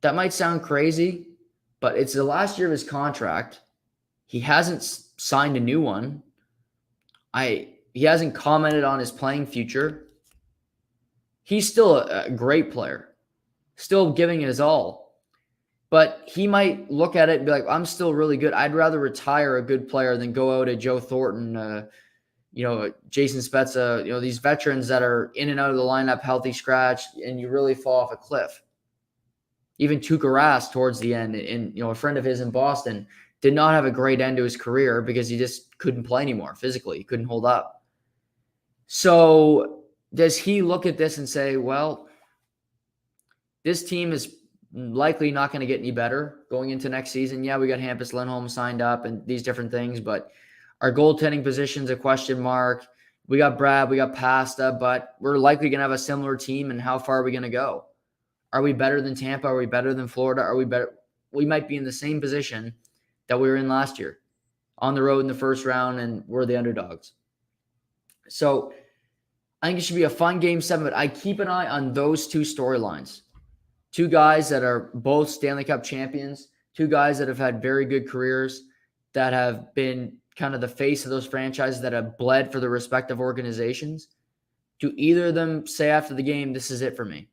A: That might sound crazy, but it's the last year of his contract. He hasn't signed a new one. He hasn't commented on his playing future. He's still a great player, still giving it his all. But he might look at it and be like, I'm still really good. I'd rather retire a good player than go out at Joe Thornton, Jason Spezza, these veterans that are in and out of the lineup, healthy scratch, and you really fall off a cliff. Even Tuukka Rask towards the end, and a friend of his in Boston did not have a great end to his career because he just couldn't play anymore physically. He couldn't hold up. So does he look at this and say, well, this team is likely not going to get any better going into next season? Yeah, we got Hampus Lindholm signed up and these different things, but our goaltending position's a question mark. We got Brad, we got Pasta, but we're likely going to have a similar team, and how far are we going to go? Are we better than Tampa? Are we better than Florida? Are we better? We might be in the same position that we were in last year, on the road in the first round, and we're the underdogs. So I think it should be a fun Game 7, but I keep an eye on those two storylines. Two guys that are both Stanley Cup champions, two guys that have had very good careers, that have been kind of the face of those franchises, that have bled for their respective organizations. Do either of them say after the game, this is it for me?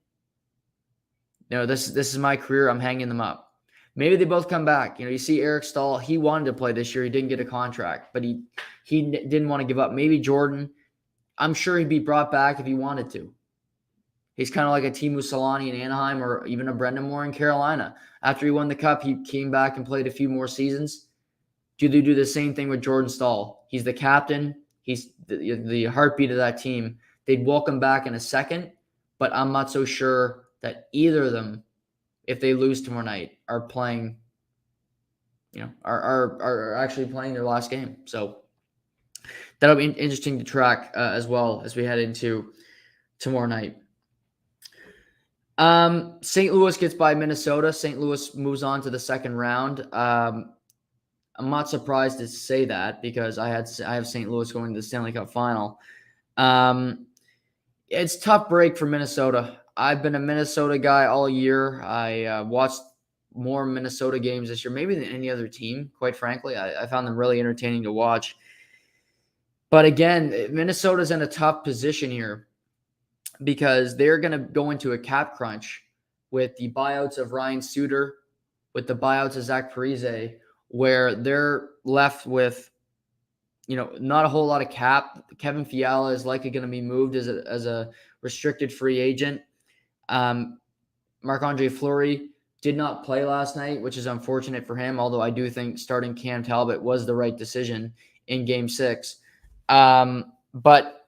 A: This is my career. I'm hanging them up. Maybe they both come back. You see Eric Staal, he wanted to play this year. He didn't get a contract, but he didn't want to give up. Maybe Jordan, I'm sure he'd be brought back if he wanted to. He's kind of like a Teemu Selanne in Anaheim, or even a Brind'Amour in Carolina. After he won the Cup, he came back and played a few more seasons. Do they do the same thing with Jordan Staal? He's the captain. He's the heartbeat of that team. They'd welcome back in a second, but I'm not so sure that either of them, if they lose tomorrow night, are playing, are actually playing their last game. So that'll be interesting to track as well as we head into tomorrow night. St. Louis gets by Minnesota. St. Louis moves on to the second round. I'm not surprised to say that because I have St. Louis going to the Stanley Cup final. It's a tough break for Minnesota. I've been a Minnesota guy all year. I watched more Minnesota games this year, maybe than any other team, quite frankly. I found them really entertaining to watch. But again, Minnesota's in a tough position here because they're going to go into a cap crunch with the buyouts of Ryan Suter, with the buyouts of Zach Parise. where they're left with, not a whole lot of cap. Kevin Fiala is likely going to be moved as a restricted free agent. Marc-Andre Fleury did not play last night, which is unfortunate for him, although I do think starting Cam Talbot was the right decision in Game 6. But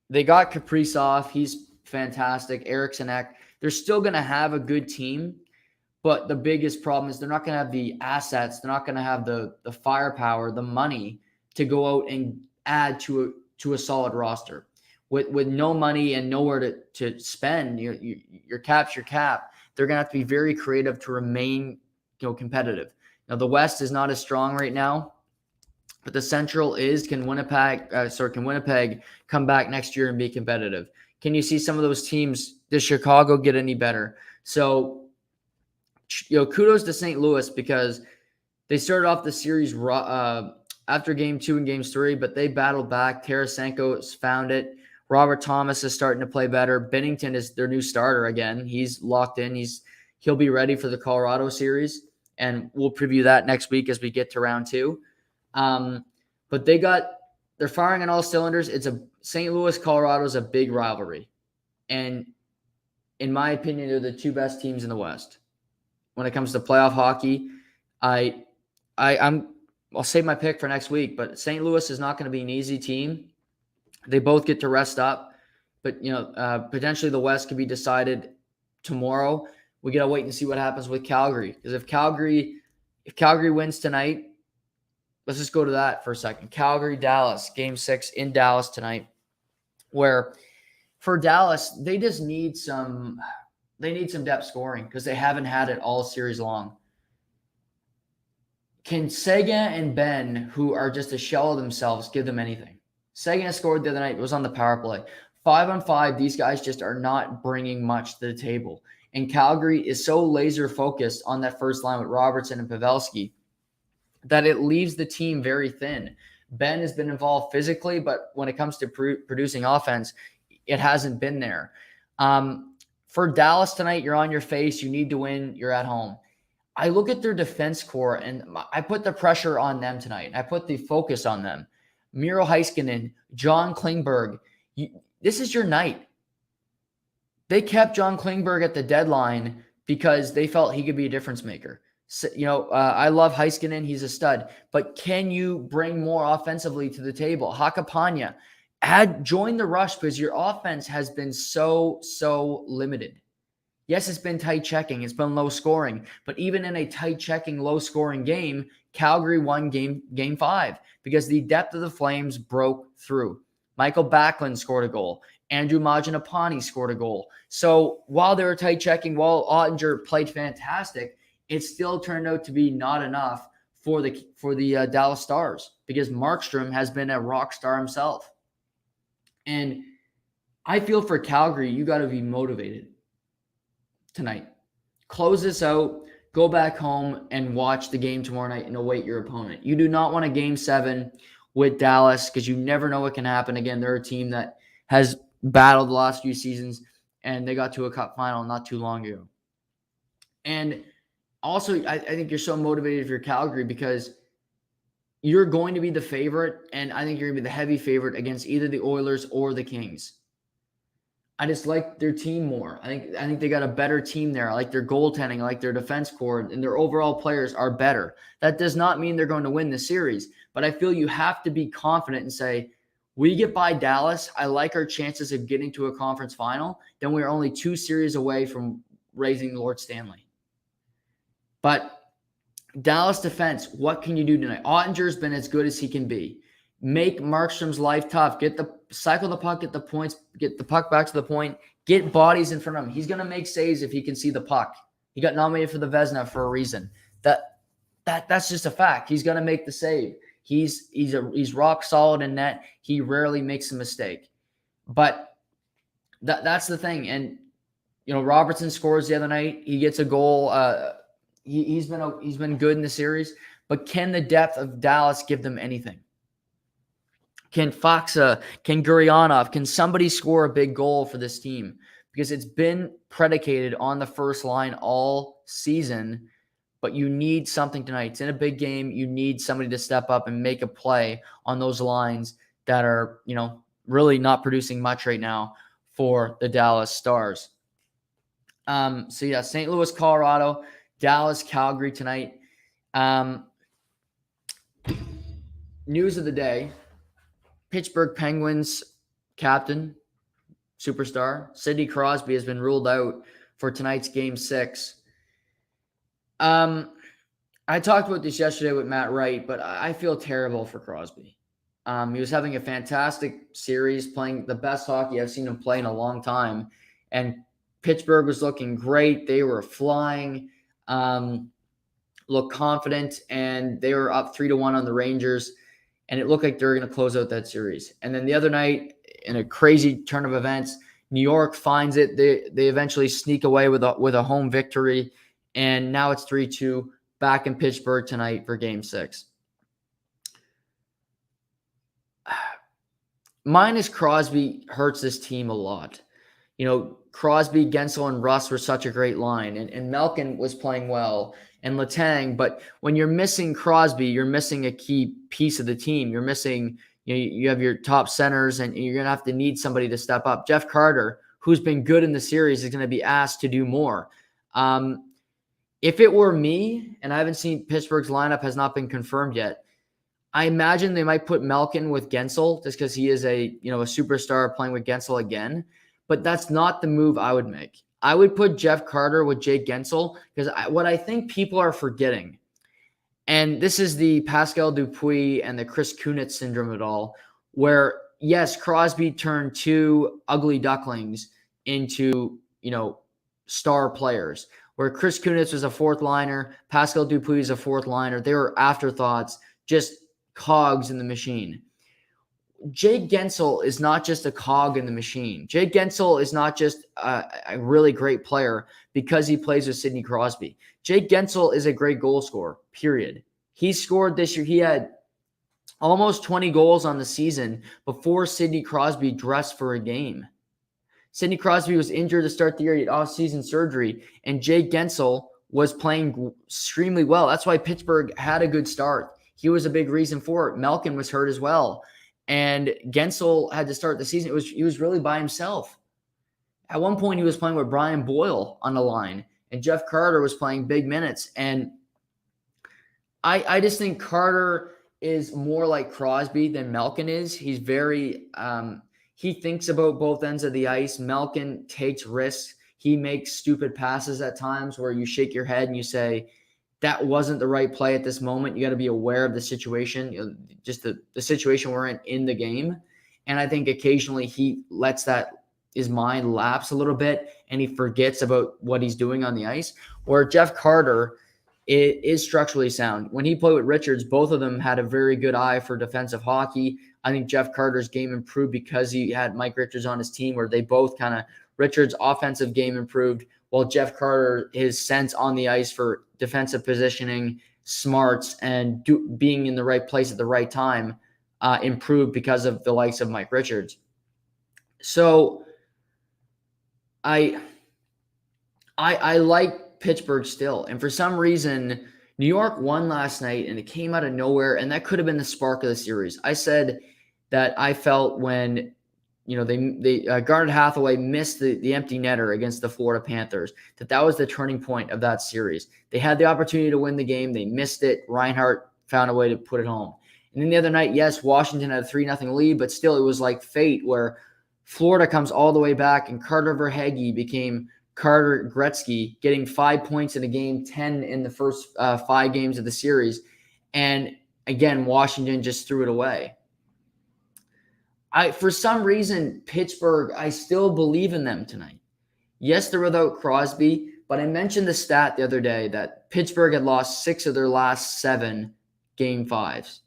A: they got Kaprizov. He's fantastic. Eriksson Ek. They're still going to have a good team, but the biggest problem is they're not going to have the assets. They're not going to have the firepower, the money to go out and add to a solid roster. With no money and nowhere to spend, your cap's your cap. They're going to have to be very creative to remain competitive. Now, the West is not as strong right now, but the Central is. Can Winnipeg come back next year and be competitive? Can you see some of those teams? Does Chicago get any better? So, kudos to St. Louis because they started off the series after Game 2 and Game 3, but they battled back. Tarasenko's found it. Robert Thomas is starting to play better. Binnington is their new starter again. He's locked in. He'll be ready for the Colorado series, and we'll preview that next week as we get to round 2. But they're firing on all cylinders. It's St. Louis, Colorado is a big rivalry, and in my opinion, they're the two best teams in the West when it comes to playoff hockey. I'll save my pick for next week, but St. Louis is not going to be an easy team. They both get to rest up, but potentially the West could be decided tomorrow. We got to wait and see what happens with Calgary, because if Calgary wins tonight, let's just go to that for a second. Calgary, Dallas, Game 6 in Dallas tonight, where for Dallas they just need some depth scoring because they haven't had it all series long. Can Seguin and Ben, who are just a shell of themselves, give them anything? Seguin scored the other night. It was on the power play. 5-on-5, these guys just are not bringing much to the table. And Calgary is so laser focused on that first line with Robertson and Pavelski that it leaves the team very thin. Ben has been involved physically, but when it comes to producing offense, it hasn't been there. For Dallas tonight, you're on your face. You need to win. You're at home. I look at their defense core, and I put the pressure on them tonight. I put the focus on them. Miro Heiskanen, John Klingberg. This is your night. They kept John Klingberg at the deadline because they felt he could be a difference maker. So, I love Heiskanen. He's a stud. But can you bring more offensively to the table? Hakapanya, join the rush because your offense has been so limited. Yes, it's been tight checking. It's been low scoring. But even in a tight checking, low scoring game, Calgary won game 5 because the depth of the Flames broke through. Michael Backlund scored a goal. Andrew Mangiapane scored a goal. So while they were tight checking, while Ottinger played fantastic, it still turned out to be not enough for the Dallas Stars because Markstrom has been a rock star himself. And I feel for Calgary, you got to be motivated tonight. Close this out, go back home and watch the game tomorrow night and await your opponent. You do not want a Game 7 with Dallas because you never know what can happen. Again, they're a team that has battled the last few seasons, and they got to a cup final not too long ago. And also, I think you're so motivated for Calgary because you're going to be the favorite, and I think you're going to be the heavy favorite against either the Oilers or the Kings. I just like their team more. I think they got a better team there. I like their goaltending. I like their defense core, and their overall players are better. That does not mean they're going to win the series, but I feel you have to be confident and say, we get by Dallas. I like our chances of getting to a conference final. Then we're only 2 series away from raising Lord Stanley. But Dallas defense, what can you do tonight? Ottinger's been as good as he can be. Make Markstrom's life tough. Cycle the puck, get the points, get the puck back to the point, get bodies in front of him. He's going to make saves if he can see the puck. He got nominated for the Vezina for a reason. That's just a fact. He's going to make the save. He's rock solid in net. He rarely makes a mistake. But that's the thing. And Robertson scores the other night. He gets a goal. He's been good in the series. But can the depth of Dallas give them anything? Can Faksa, can Gurionov, can somebody score a big goal for this team? Because it's been predicated on the first line all season, but you need something tonight. It's in a big game. You need somebody to step up and make a play on those lines that are, really not producing much right now for the Dallas Stars. St. Louis, Colorado, Dallas, Calgary tonight. News of the day: Pittsburgh Penguins captain, superstar Sidney Crosby has been ruled out for tonight's Game 6. I talked about this yesterday with Matt Wright, but I feel terrible for Crosby. He was having a fantastic series, playing the best hockey I've seen him play in a long time, and Pittsburgh was looking great. They were flying, looked confident, and they were up 3-1 on the Rangers, and it looked like they were going to close out that series. And then the other night, in a crazy turn of events, New York finds it. They eventually sneak away with a home victory, and now it's 3-2 back in Pittsburgh tonight for Game 6. Minus Crosby hurts this team a lot. Crosby, Gensel, and Russ were such a great line, and Malkin was playing well, and Letang. But when you're missing Crosby, you're missing a key piece of the team. You're missing, you have your top centers, and you're going to have to need somebody to step up. Jeff Carter, who's been good in the series, is going to be asked to do more. If it were me, and I haven't seen Pittsburgh's lineup has not been confirmed yet, I imagine they might put Malkin with Gensel just because he is a superstar playing with Gensel again. But that's not the move I would make. I would put Jeff Carter with Jake Gensel because what I think people are forgetting, and this is the Pascal Dupuis and the Chris Kunitz syndrome of it all, where, yes, Crosby turned two ugly ducklings into, star players, where Chris Kunitz was a fourth liner, Pascal Dupuis is a fourth liner. They were afterthoughts, just cogs in the machine. Jake Gensel is not just a cog in the machine. Jake Gensel is not just a really great player because he plays with Sidney Crosby. Jake Gensel is a great goal scorer, period. He scored this year. He had almost 20 goals on the season before Sidney Crosby dressed for a game. Sidney Crosby was injured to start the year. He had off-season surgery, and Jake Gensel was playing extremely well. That's why Pittsburgh had a good start. He was a big reason for it. Malkin was hurt as well. And Gensel had to start the season. He was really by himself. At one point, he was playing with Brian Boyle on the line, and Jeff Carter was playing big minutes. And I just think Carter is more like Crosby than Malkin is. He's very he thinks about both ends of the ice. Malkin takes risks. He makes stupid passes at times where you shake your head and you say, that wasn't the right play at this moment. You got to be aware of the situation, just the situation we're in the game. And I think occasionally he lets his mind lapse a little bit and he forgets about what he's doing on the ice. Where Jeff Carter is structurally sound. When he played with Richards, both of them had a very good eye for defensive hockey. I think Jeff Carter's game improved because he had Mike Richards on his team, where they both Richards' offensive game improved, while Jeff Carter, his sense on the ice for defensive positioning, smarts, and being in the right place at the right time improved because of the likes of Mike Richards. So I like Pittsburgh still. And for some reason, New York won last night, and it came out of nowhere, and that could have been the spark of the series. I said that I felt when they Garnet Hathaway missed the empty netter against the Florida Panthers, that was the turning point of that series. They had the opportunity to win the game. They missed it. Reinhart found a way to put it home. And then the other night, yes, Washington had a 3-0 lead, but still it was like fate, where Florida comes all the way back, and Carter Verhaeghe became Carter Gretzky, getting 5 points in a game, 10 in the first 5 games of the series. And again, Washington just threw it away. For some reason, Pittsburgh, I still believe in them tonight. Yes, they're without Crosby, but I mentioned the stat the other day that Pittsburgh had lost 6 of their last 7 Game 5s.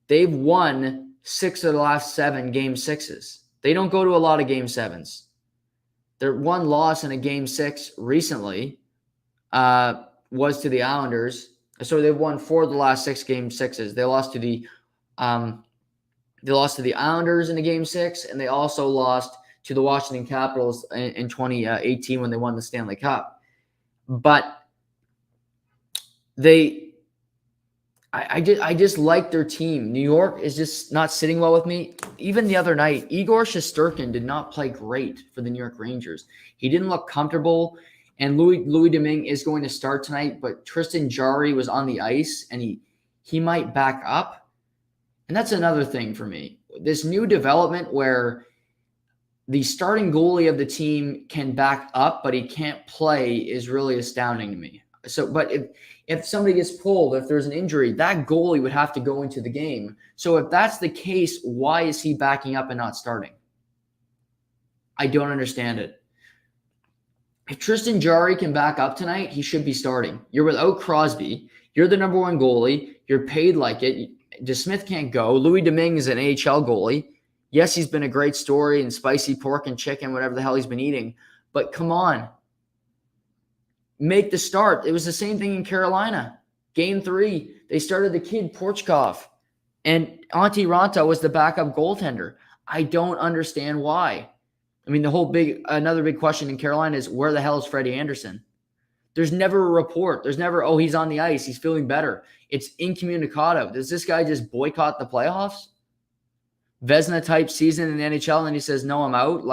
A: They've won 6 of the last 7 Game 6s. They don't go to a lot of Game 7s. Their one loss in a Game 6 recently was to the Islanders. So they've won 4 of the last 6 Game 6s. They lost to the Islanders in the Game 6, and they also lost to the Washington Capitals in 2018 when they won the Stanley Cup. But I just like their team. New York is just not sitting well with me. Even the other night, Igor Shesterkin did not play great for the New York Rangers. He didn't look comfortable. And Louis Domingue is going to start tonight, but Tristan Jarry was on the ice, and he might back up. And that's another thing for me. This new development where the starting goalie of the team can back up, but he can't play is really astounding to me. So, but if somebody gets pulled, if there's an injury, that goalie would have to go into the game. So if that's the case, why is he backing up and not starting? I don't understand it. If Tristan Jarry can back up tonight, he should be starting. You're without Crosby. You're the number one goalie. You're paid like it. DeSmith can't go. Louis Domingue is an AHL goalie. Yes, he's been a great story and spicy pork and chicken, whatever the hell he's been eating. But come on. Make the start. It was the same thing in Carolina. Game 3, they started the kid Porchkov. And Antti Ranta was the backup goaltender. I don't understand why. I mean, another big question in Carolina is where the hell is Freddie Anderson? There's never a report. There's never, oh, he's on the ice. He's feeling better. It's incommunicado. Does this guy just boycott the playoffs? Vezina type season in the NHL, and then he says, no, I'm out.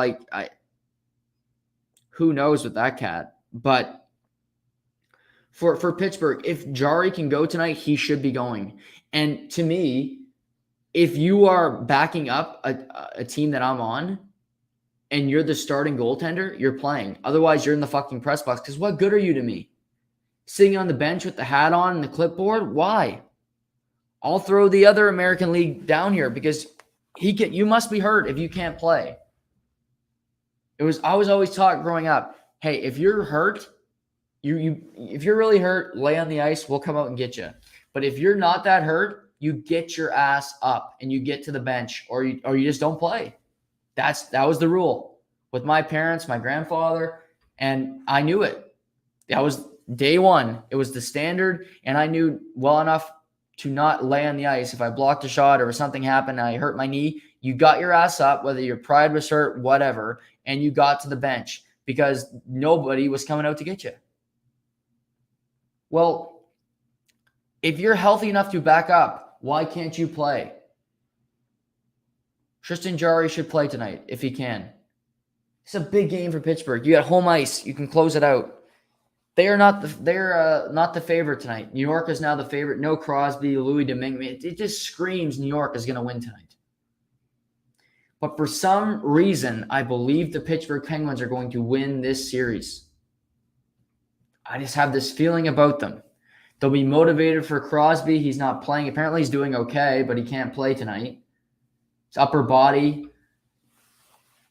A: Who knows with that cat? But for Pittsburgh, if Jarry can go tonight, he should be going. And to me, if you are backing up a team that I'm on and you're the starting goaltender, you're playing. Otherwise, you're in the fucking press box. Because what good are you to me? Sitting on the bench with the hat on and the clipboard? Why? I'll throw the other American League down here because you must be hurt if you can't play. I was always taught growing up, hey, if you're hurt, if you're really hurt, lay on the ice, we'll come out and get you. But if you're not that hurt, you get your ass up and you get to the bench or you just don't play. That was the rule with my parents, my grandfather, and I knew it. That was day one. It was the standard, and I knew well enough to not lay on the ice. If I blocked a shot or something happened and I hurt my knee, you got your ass up, whether your pride was hurt, whatever, and you got to the bench because nobody was coming out to get you. Well, if you're healthy enough to back up, why can't you play? Tristan Jarry should play tonight if he can. It's a big game for Pittsburgh. You got home ice. You can close it out. They're not the favorite tonight. New York is now the favorite. No Crosby, Louis Domingue. It just screams New York is going to win tonight. But for some reason, I believe the Pittsburgh Penguins are going to win this series. I just have this feeling about them. They'll be motivated for Crosby. He's not playing. Apparently, he's doing okay, but he can't play tonight. His upper body.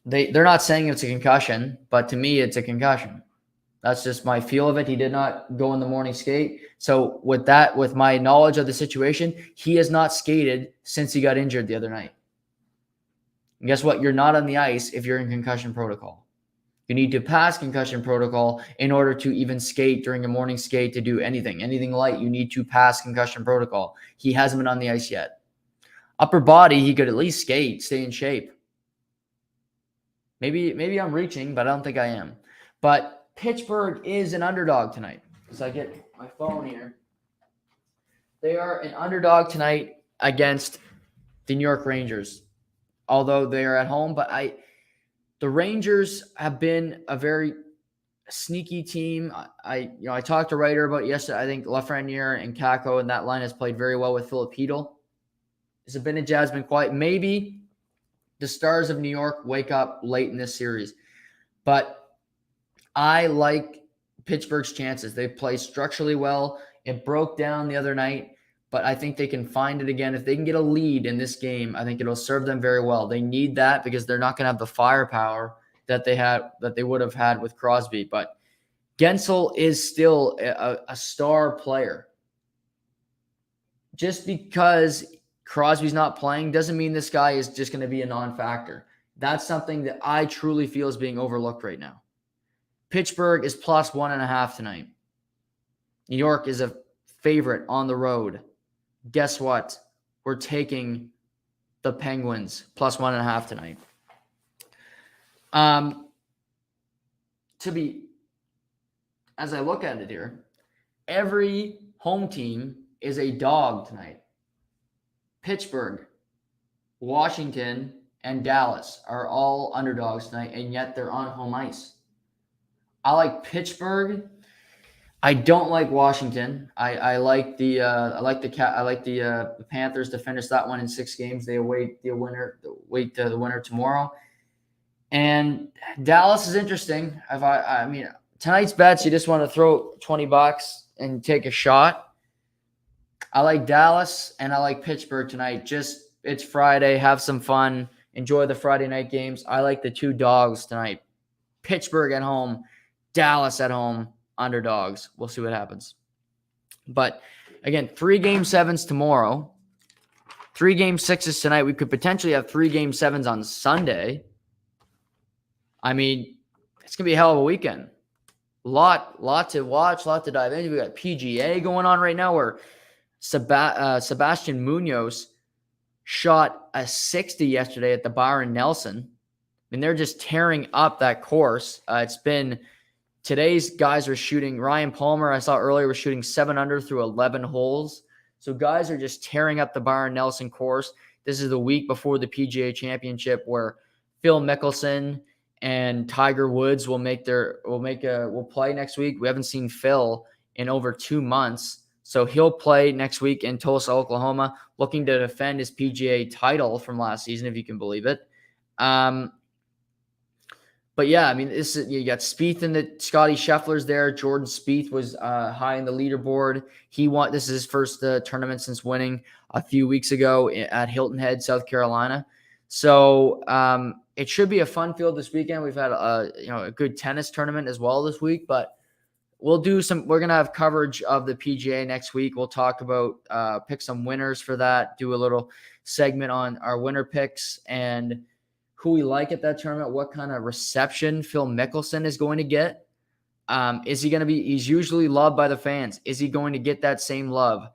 A: They're not saying it's a concussion, but to me, it's a concussion. That's just my feel of it. He did not go in the morning skate. So with my knowledge of the situation, he has not skated since he got injured the other night. And guess what? You're not on the ice if you're in concussion protocol. You need to pass concussion protocol in order to even skate during a morning skate to do anything. Anything light, you need to pass concussion protocol. He hasn't been on the ice yet. Upper body, he could at least skate, stay in shape. Maybe I'm reaching, but I don't think I am. But Pittsburgh is an underdog tonight. So I get my phone here. They are an underdog tonight against the New York Rangers, although they are at home. But the Rangers have been a very sneaky team. I talked to Ryder about yesterday. I think Lafreniere and Kakko and that line has played very well with Philip Hedl. Zibanejad's been quiet. Maybe the Stars of New York wake up late in this series. But I like Pittsburgh's chances. They play structurally well. It broke down the other night, but I think they can find it again. If they can get a lead in this game, I think it'll serve them very well. They need that because they're not going to have the firepower that they would have had with Crosby. But Gensel is still a star player. Just because Crosby's not playing doesn't mean this guy is just going to be a non-factor. That's something that I truly feel is being overlooked right now. Pittsburgh is plus 1.5 tonight. New York is a favorite on the road. Guess what? We're taking the Penguins plus 1.5 tonight. As I look at it here, every home team is a dog tonight. Pittsburgh, Washington, and Dallas are all underdogs tonight, and yet they're on home ice. I like Pittsburgh. I don't like Washington. I like the Panthers to finish that one in 6 games. They await the winner tomorrow. And Dallas is interesting. I mean, tonight's bets, you just want to throw $20 and take a shot. I like Dallas and I like Pittsburgh tonight. Just, it's Friday. Have some fun. Enjoy the Friday night games. I like the 2 dogs tonight. Pittsburgh at home, Dallas at home, underdogs. We'll see what happens. But again, 3 game 7s tomorrow, 3 game 6s tonight. We could potentially have 3 game 7s on Sunday. I mean, it's going to be a hell of a weekend. Lot to watch, lot to dive into. We got PGA going on right now where Sebastian Munoz shot a 60 yesterday at the Byron Nelson. I mean, they're just tearing up that course. Today's guys are shooting. Ryan Palmer, I saw earlier, was shooting 7 under through 11 holes. So guys are just tearing up the Byron Nelson course. This is the week before the PGA Championship where Phil Mickelson and Tiger Woods will play next week. We haven't seen Phil in over 2 months. So he'll play next week in Tulsa, Oklahoma, looking to defend his PGA title from last season, if you can believe it. But yeah, I mean, you got Spieth and Scotty Scheffler's there. Jordan Spieth was high in the leaderboard. This is his first tournament since winning a few weeks ago at Hilton Head, South Carolina. So it should be a fun field this weekend. We've had a good tennis tournament as well this week, but we're going to have coverage of the PGA next week. We'll talk about, pick some winners for that, do a little segment on our winner picks and who we like at that tournament, what kind of reception Phil Mickelson is going to get. He's usually loved by the fans. Is he going to get that same love?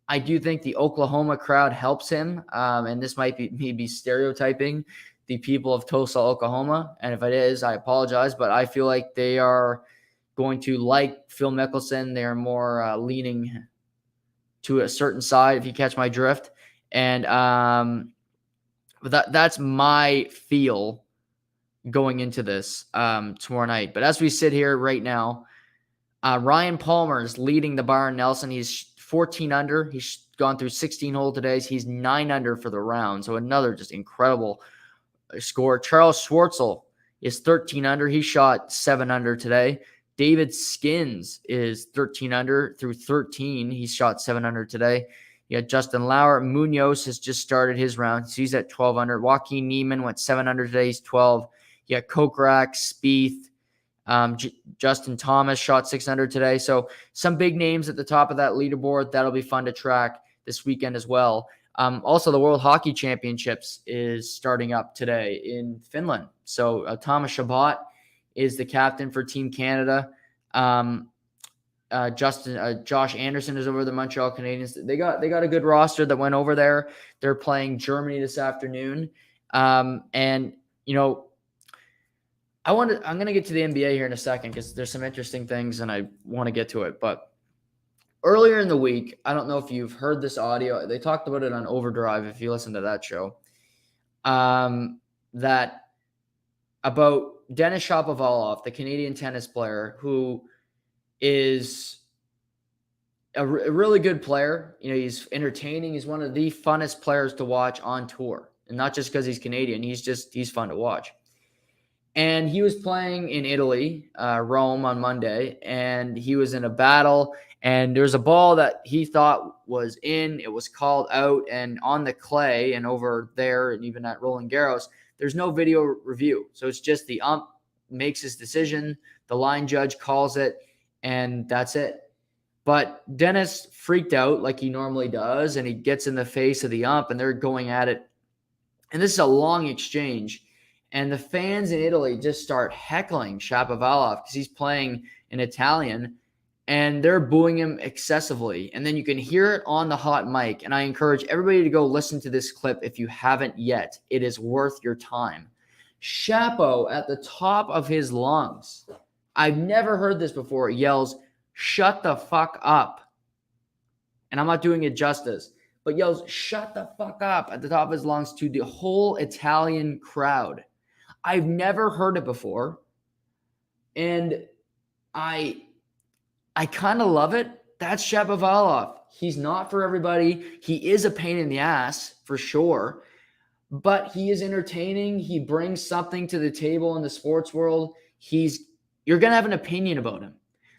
A: I do think the Oklahoma crowd helps him. And this might be maybe stereotyping the people of Tulsa, Oklahoma. And if it is, I apologize, but I feel like they are going to like Phil Mickelson. They're more leaning to a certain side, if you catch my drift. And that's my feel going into this tomorrow night. But as we sit here right now, Ryan Palmer is leading the Byron Nelson. He's 14 under. He's gone through 16 hole today. He's 9 under for the round. So another just incredible score. Charles Schwartzel is 13 under. He shot 7 under today. David Skins is 13 under through 13. He shot 7 under today. You got Justin Lauer. Munoz has just started his round. So he's at 12 under. Joaquin Niemann went 7 under today. He's 12. You got Kokrak, Spieth. Justin Thomas shot 6 under today. So some big names at the top of that leaderboard. That'll be fun to track this weekend as well. Also, the World Hockey Championships is starting up today in Finland. So Thomas Chabot is the captain for Team Canada. Josh Anderson is over the Montreal Canadiens. They got a good roster that went over there. They're playing Germany this afternoon. And you know, I'm going to get to the NBA here in a second because there's some interesting things and I want to get to it. But earlier in the week, I don't know if you've heard this audio. They talked about it on Overdrive if you listen to that show. That about Denis Shapovalov, the Canadian tennis player, who is a really good player. You know, he's entertaining. He's one of the funnest players to watch on tour. And not just because he's Canadian. He's fun to watch. And he was playing in Italy, Rome on Monday, and he was in a battle. And there was a ball that he thought was in. It was called out. And on the clay and over there and even at Roland Garros, there's no video review. So it's just the ump makes his decision. The line judge calls it, and that's it. But Dennis freaked out like he normally does, and he gets in the face of the ump, and they're going at it. And this is a long exchange. And the fans in Italy just start heckling Shapovalov because he's playing in Italian, and they're booing him excessively. And then you can hear it on the hot mic. And I encourage everybody to go listen to this clip if you haven't yet. It is worth your time. Shapo, at the top of his lungs, I've never heard this before, yells, "Shut the fuck up." and I'm not doing it justice, but yells, "Shut the fuck up" at the top of his lungs to the whole Italian crowd. I've never heard it before. And I kind of love it. That's Shapovalov. He's not for everybody. He is a pain in the ass for sure, but he is entertaining. He brings something to the table in the sports world. You're going to have an opinion about him.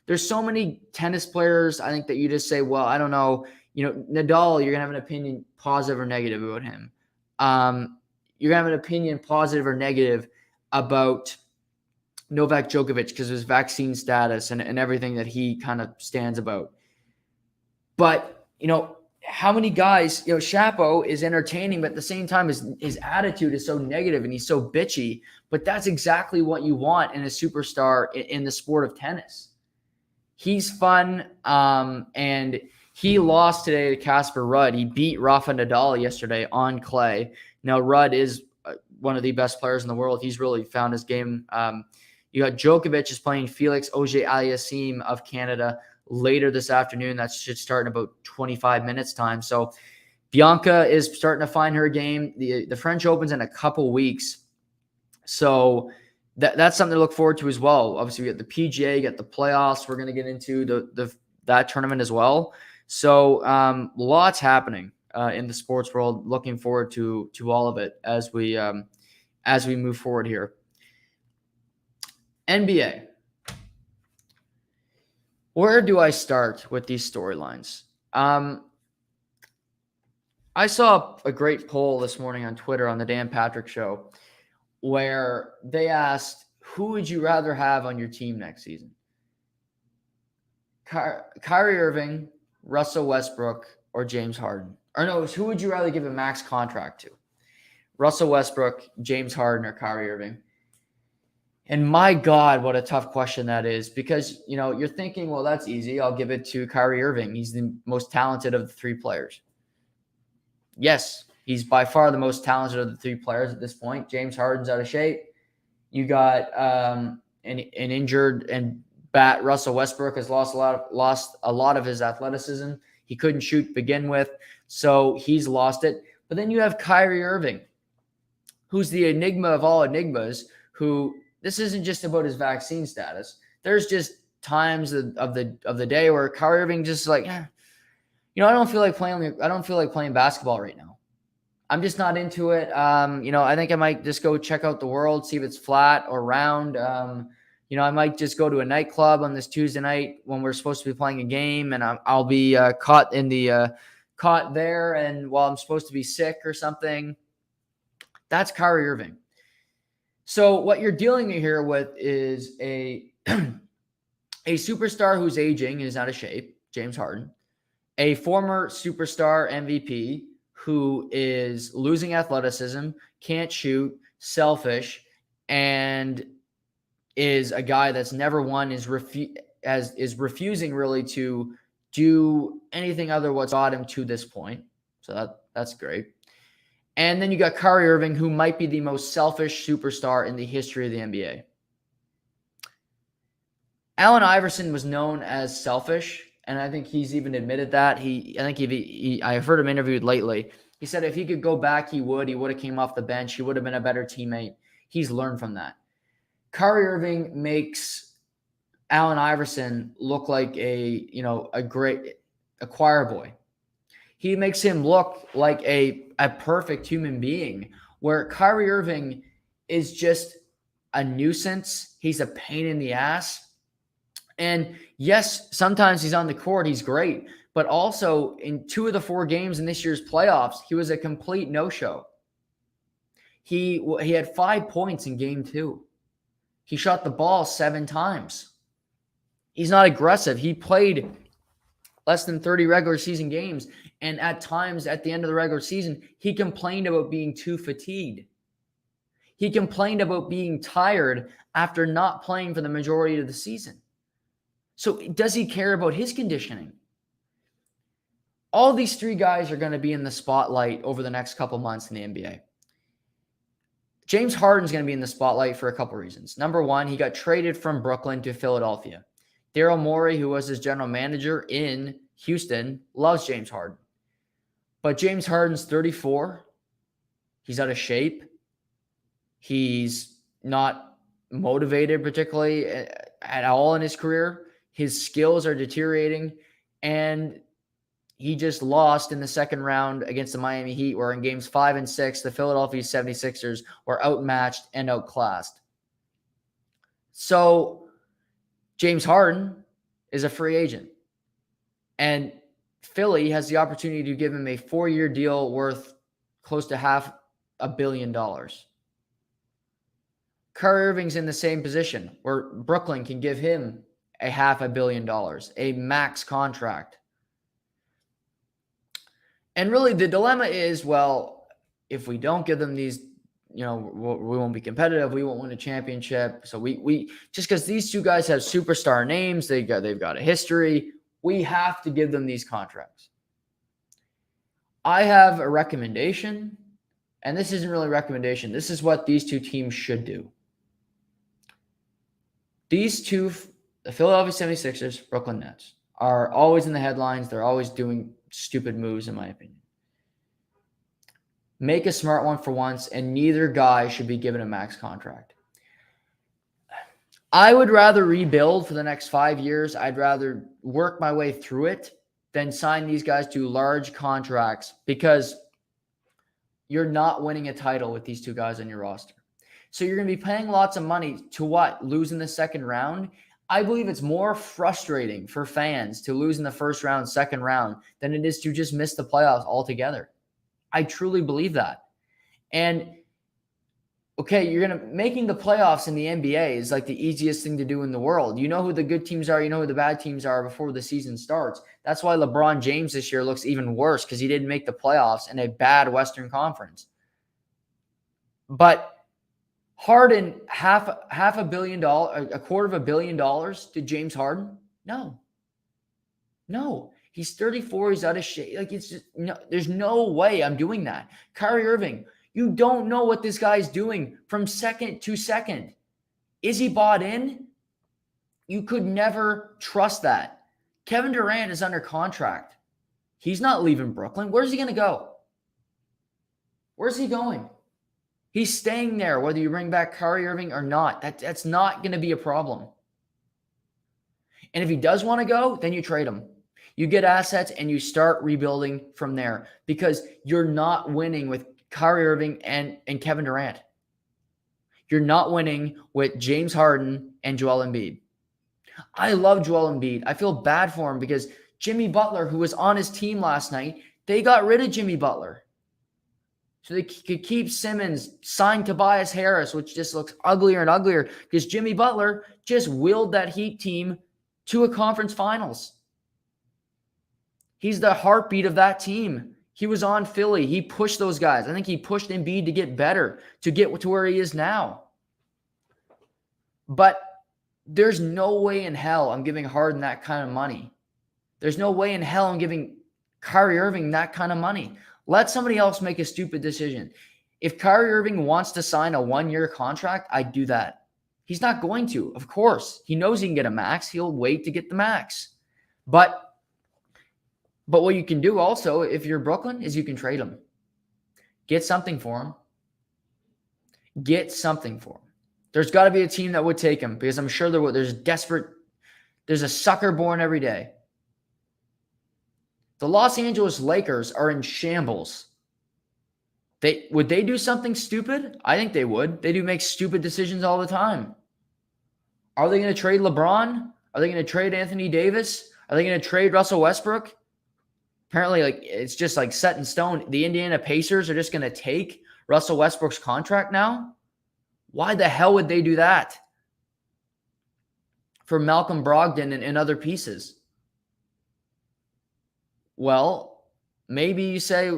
A: There's so many tennis players, I think, that you just say, well, I don't know. Nadal, you're going to have an opinion positive or negative about him. You're going to have an opinion positive or negative about Novak Djokovic because of his vaccine status and everything that he kind of stands about. But, how many guys, Shapo is entertaining, but at the same time, his attitude is so negative and he's so bitchy. But that's exactly what you want in a superstar in the sport of tennis. He's fun, and he lost today to Casper Ruud. He beat Rafa Nadal yesterday on clay. Now, Ruud is one of the best players in the world. He's really found his game. You got Djokovic is playing Felix Auger-Aliassime of Canada later this afternoon. That should start in about 25 minutes time. So Bianca is starting to find her game. The French Open's in a couple weeks. So that's something to look forward to as well. Obviously, we got the PGA, you got the playoffs. We're going to get into that tournament as well. So lots happening in the sports world. Looking forward to all of it as we move forward here. NBA. Where do I start with these storylines? I saw a great poll this morning on Twitter on the Dan Patrick Show where they asked, who would you rather have on your team next season? Kyrie Irving, Russell Westbrook, or James Harden? Or no, who would you rather give a max contract to? Russell Westbrook, James Harden, or Kyrie Irving? And my God, what a tough question that is, because, you're thinking, well, that's easy. I'll give it to Kyrie Irving. He's the most talented of the three players. Yes, he's by far the most talented of the three players at this point. James Harden's out of shape. You got an injured and Russell Westbrook has lost a lot of his athleticism. He couldn't shoot to begin with, so he's lost it. But then you have Kyrie Irving, who's the enigma of all enigmas, who this isn't just about his vaccine status. There's just times of the day where Kyrie Irving just like, I don't feel like playing basketball right now. I'm just not into it. I think I might just go check out the world, see if it's flat or round. I might just go to a nightclub on this Tuesday night when we're supposed to be playing a game, and I'll be caught there, and while I'm supposed to be sick or something. That's Kyrie Irving. So what you're dealing here with is a superstar who's aging and is out of shape, James Harden, a former superstar MVP who is losing athleticism, can't shoot, selfish, and is a guy that's never won, is refusing really to do anything other what's got him to this point. So that's great. And then you got Kyrie Irving, who might be the most selfish superstar in the history of the NBA. Allen Iverson was known as selfish, and I think he's even admitted that. I've heard him interviewed lately. He said if he could go back, he would. He would have came off the bench. He would have been a better teammate. He's learned from that. Kyrie Irving makes Allen Iverson look like a choir boy. He makes him look like a perfect human being, where Kyrie Irving is just a nuisance. He's a pain in the ass. And yes, sometimes he's on the court, he's great. But also in 2 of the 4 games in this year's playoffs, he was a complete no-show. He had 5 points in game 2. He shot the ball 7 times. He's not aggressive. He played less than 30 regular season games. And at times at the end of the regular season, he complained about being too fatigued. He complained about being tired after not playing for the majority of the season. So does he care about his conditioning? All these 3 guys are going to be in the spotlight over the next couple months in the NBA. James Harden's going to be in the spotlight for a couple reasons. Number one, he got traded from Brooklyn to Philadelphia. Daryl Morey, who was his general manager in Houston loves James Harden. But James Harden's 34. He's out of shape. He's not motivated particularly at all in his career. His skills are deteriorating. And he just lost in the second round against the Miami Heat, where in games 5 and 6, the Philadelphia 76ers were outmatched and outclassed. So James Harden is a free agent. And Philly has the opportunity to give him a 4-year deal worth close to $500 million. Kyrie Irving's in the same position where Brooklyn can give him a $500 million, a max contract. And really the dilemma is, well, if we don't give them these, we won't be competitive. We won't win a championship. So we just because these two guys have superstar names, they've got a history. We have to give them these contracts. I have a recommendation, and this isn't really a recommendation. This is what these two teams should do. These two, the Philadelphia 76ers, Brooklyn Nets, are always in the headlines. They're always doing stupid moves, in my opinion. Make a smart one for once, and neither guy should be given a max contract. I would rather rebuild for the next 5 years. I'd rather work my way through it than sign these guys to large contracts, because you're not winning a title with these two guys on your roster. So you're going to be paying lots of money to what? Lose in the second round? I believe it's more frustrating for fans to lose in the first round, second round, than it is to just miss the playoffs altogether. I truly believe that. And okay, making the playoffs in the NBA is like the easiest thing to do in the world. You know who the good teams are, you know who the bad teams are before the season starts. That's why LeBron James this year looks even worse, because he didn't make the playoffs in a bad Western Conference. But Harden, $500 million, $250 million to James Harden? No. He's 34. He's out of shape. Like, it's just there's no way I'm doing that. Kyrie Irving, you don't know what this guy's doing from second to second. Is he bought in? You could never trust that. Kevin Durant is under contract. He's not leaving Brooklyn. Where's he going to go? Where's he going? He's staying there, whether you bring back Kyrie Irving or not. That's not going to be a problem. And if he does want to go, then you trade him. You get assets and you start rebuilding from there, because you're not winning with Kyrie Irving and Kevin Durant. You're not winning with James Harden and Joel Embiid. I love Joel Embiid. I feel bad for him because Jimmy Butler, who was on his team last night, they got rid of Jimmy Butler. So they could keep Simmons, sign Tobias Harris, which just looks uglier and uglier because Jimmy Butler just willed that Heat team to a conference finals. He's the heartbeat of that team. He was on Philly. He pushed those guys. I think he pushed Embiid to get better, to get to where he is now. But there's no way in hell I'm giving Harden that kind of money. There's no way in hell I'm giving Kyrie Irving that kind of money. Let somebody else make a stupid decision. If Kyrie Irving wants to sign a 1-year contract, I'd do that. He's not going to, of course. He knows he can get a max. He'll wait to get the max. But what you can do also, if you're Brooklyn, is you can trade him. Get something for him. Get something for him. There's got to be a team that would take him, because I'm sure there would. There's a sucker born every day. The Los Angeles Lakers are in shambles. Would they do something stupid? I think they would. They do make stupid decisions all the time. Are they going to trade LeBron? Are they going to trade Anthony Davis? Are they going to trade Russell Westbrook? Apparently, it's just set in stone. The Indiana Pacers are just going to take Russell Westbrook's contract now? Why the hell would they do that? For Malcolm Brogdon and other pieces. Well, maybe you say,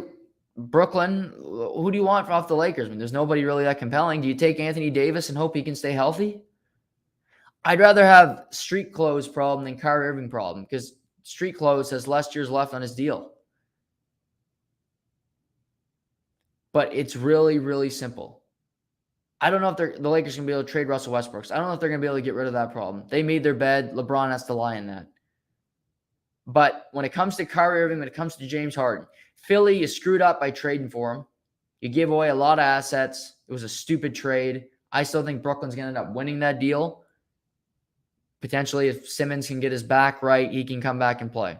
A: Brooklyn, who do you want off the Lakers? I mean, there's nobody really that compelling. Do you take Anthony Davis and hope he can stay healthy? I'd rather have street clothes problem than Kyrie Irving problem, because street clothes has less years left on his deal. But it's really, really simple. I don't know if the Lakers can be able to trade Russell Westbrook. I don't know if they're going to be able to get rid of that problem. They made their bed. LeBron has to lie in that. But when it comes to Kyrie Irving, when it comes to James Harden, Philly, you screwed up by trading for him. You gave away a lot of assets. It was a stupid trade. I still think Brooklyn's going to end up winning that deal. Potentially, if Simmons can get his back right, he can come back and play.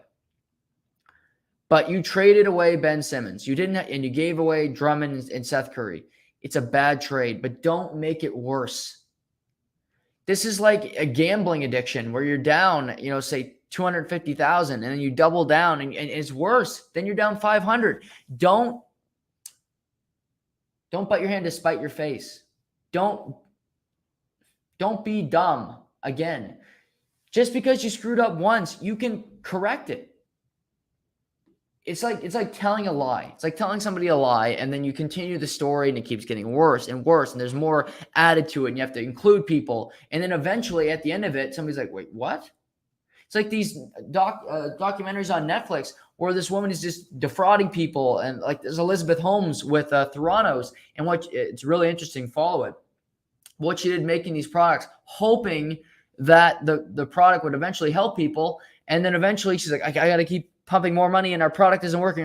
A: But you traded away Ben Simmons. You didn't, and you gave away Drummond and Seth Curry. It's a bad trade, but don't make it worse. This is like a gambling addiction where you're down, say 250,000, and then you double down, and it's worse. Then you're down 500. Don't bite your hand to spite your face. Don't be dumb again. Just because you screwed up once, you can correct it. It's like telling a lie. It's like telling somebody a lie, and then you continue the story, and it keeps getting worse and worse, and there's more added to it, and you have to include people. And then eventually, at the end of it, somebody's like, wait, what? It's like these documentaries on Netflix where this woman is just defrauding people, and like there's Elizabeth Holmes with Theranos, and it's really interesting. Follow it. What she did making these products, hoping that the product would eventually help people, and then eventually she's like, I got to keep pumping more money, and our product isn't working.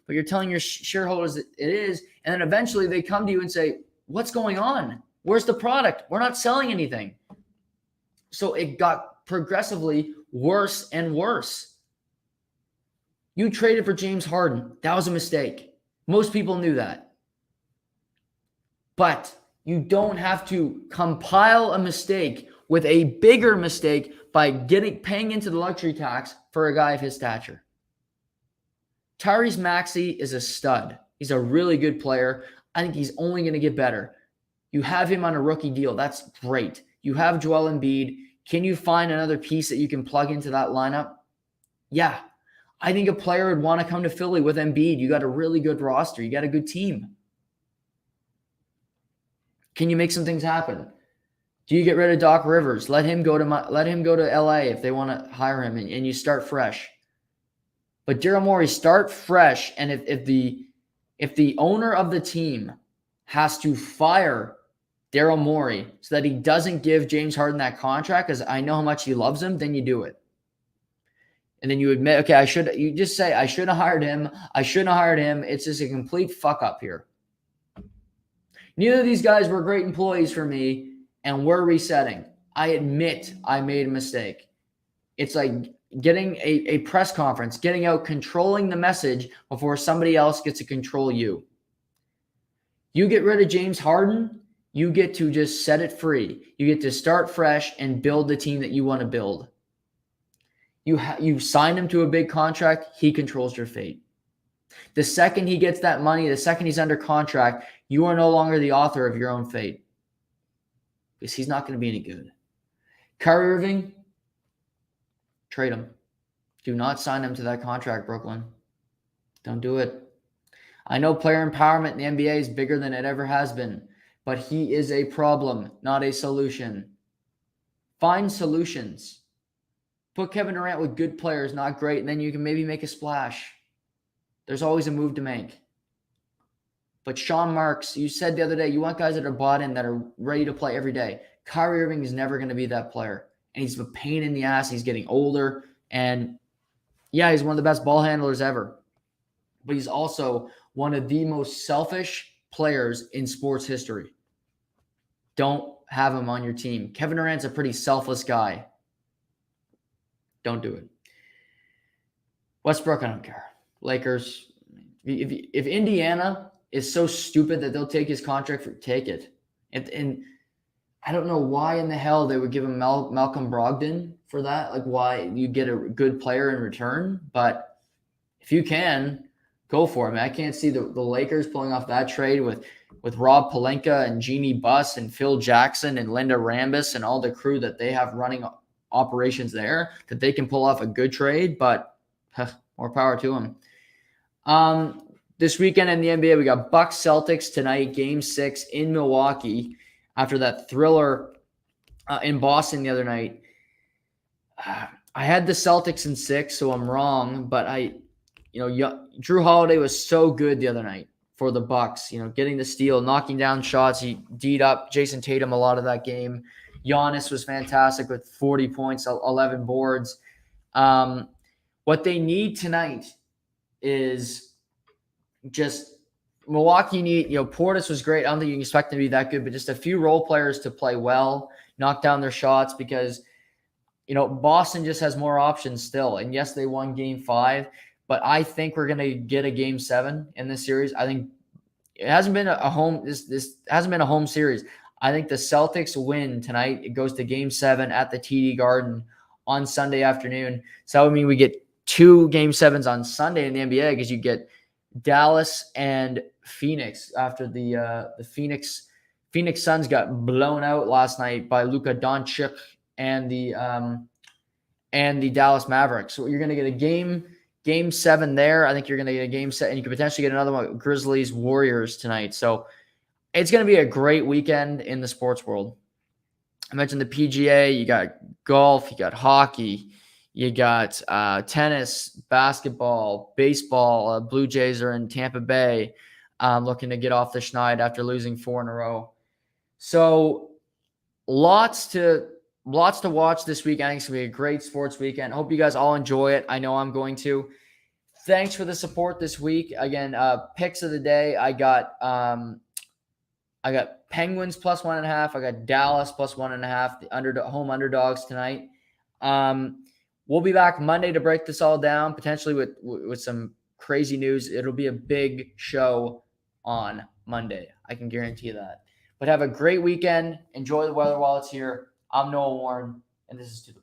A: But you're telling your shareholders that it is, and then eventually they come to you and say, what's going on? Where's the product? We're not selling anything. So it got progressively worse and worse. You traded for James Harden. That was a mistake. Most people knew that. But you don't have to compile a mistake with a bigger mistake by paying into the luxury tax for a guy of his stature. Tyrese Maxey is a stud. He's a really good player. I think he's only going to get better. You have him on a rookie deal. That's great. You have Joel Embiid. Can you find another piece that you can plug into that lineup? Yeah. I think a player would want to come to Philly with Embiid. You got a really good roster. You got a good team. Can you make some things happen? Do you get rid of Doc Rivers? Let him go to LA if they want to hire him, and you start fresh. But Daryl Morey, start fresh. And if the owner of the team has to fire Daryl Morey so that he doesn't give James Harden that contract, because I know how much he loves him, then you do it. And then you admit, okay, you just say, I shouldn't have hired him. I shouldn't have hired him. It's just a complete fuck up here. Neither of these guys were great employees for me, and we're resetting. I admit I made a mistake. It's like getting a press conference, getting out, controlling the message before somebody else gets to control you. You get rid of James Harden, you get to just set it free. You get to start fresh and build the team that you want to build. You sign him to a big contract, he controls your fate. The second he gets that money, the second he's under contract, you are no longer the author of your own fate, because he's not going to be any good. Kyrie Irving, trade him. Do not sign him to that contract, Brooklyn. Don't do it. I know player empowerment in the NBA is bigger than it ever has been, but he is a problem, not a solution. Find solutions. Put Kevin Durant with good players, not great, and then you can maybe make a splash. There's always a move to make. But Sean Marks, you said the other day, you want guys that are bought in, that are ready to play every day. Kyrie Irving is never going to be that player. And he's a pain in the ass. He's getting older. And yeah, he's one of the best ball handlers ever. But he's also one of the most selfish players in sports history. Don't have him on your team. Kevin Durant's a pretty selfless guy. Don't do it. Westbrook, I don't care. Lakers, if Indiana is so stupid that they'll take his contract, take it. And I don't know why in the hell they would give him Malcolm Brogdon for that. Like, why you get a good player in return. But if you can, go for it. I can't see the Lakers pulling off that trade with Rob Pelinka and Jeannie Buss and Phil Jackson and Linda Rambis and all the crew that they have running operations there, that they can pull off a good trade. But more power to them. This weekend in the NBA, we got Bucks Celtics tonight, Game 6 in Milwaukee. After that thriller in Boston the other night, I had the Celtics in 6, so I'm wrong. But Drew Holiday was so good the other night for the Bucks. Getting the steal, knocking down shots. He D'd up Jason Tatum a lot of that game. Giannis was fantastic with 40 points, 11 boards. What they need tonight is just Milwaukee need, Portis was great. I don't think you can expect him to be that good, but just a few role players to play well, knock down their shots because, Boston just has more options still. And yes, they won game 5, but I think we're going to get a game 7 in this series. I think it hasn't been a home, this hasn't been a home series. I think the Celtics win tonight. It goes to game 7 at the TD Garden on Sunday afternoon. So that would mean we get 2 game 7s on Sunday in the NBA because you get Dallas and Phoenix after the Phoenix Suns got blown out last night by Luka Doncic and the Dallas Mavericks. So you're going to get a game 7 there. I think you're going to get a game set, and you could potentially get another one, Grizzlies Warriors tonight. So it's going to be a great weekend in the sports world. I mentioned the PGA. You got golf. You got hockey. You got tennis, basketball, baseball. Blue Jays are in Tampa Bay looking to get off the schneid after losing 4 in a row. So lots to watch this week. I think it's going to be a great sports weekend. Hope you guys all enjoy it. I know I'm going to. Thanks for the support this week. Again, picks of the day. I got Penguins plus 1.5. I got Dallas plus 1.5. The home underdogs tonight. We'll be back Monday to break this all down, potentially with some crazy news. It'll be a big show on Monday. I can guarantee that. But have a great weekend. Enjoy the weather while it's here. I'm Noah Warren, and this is To The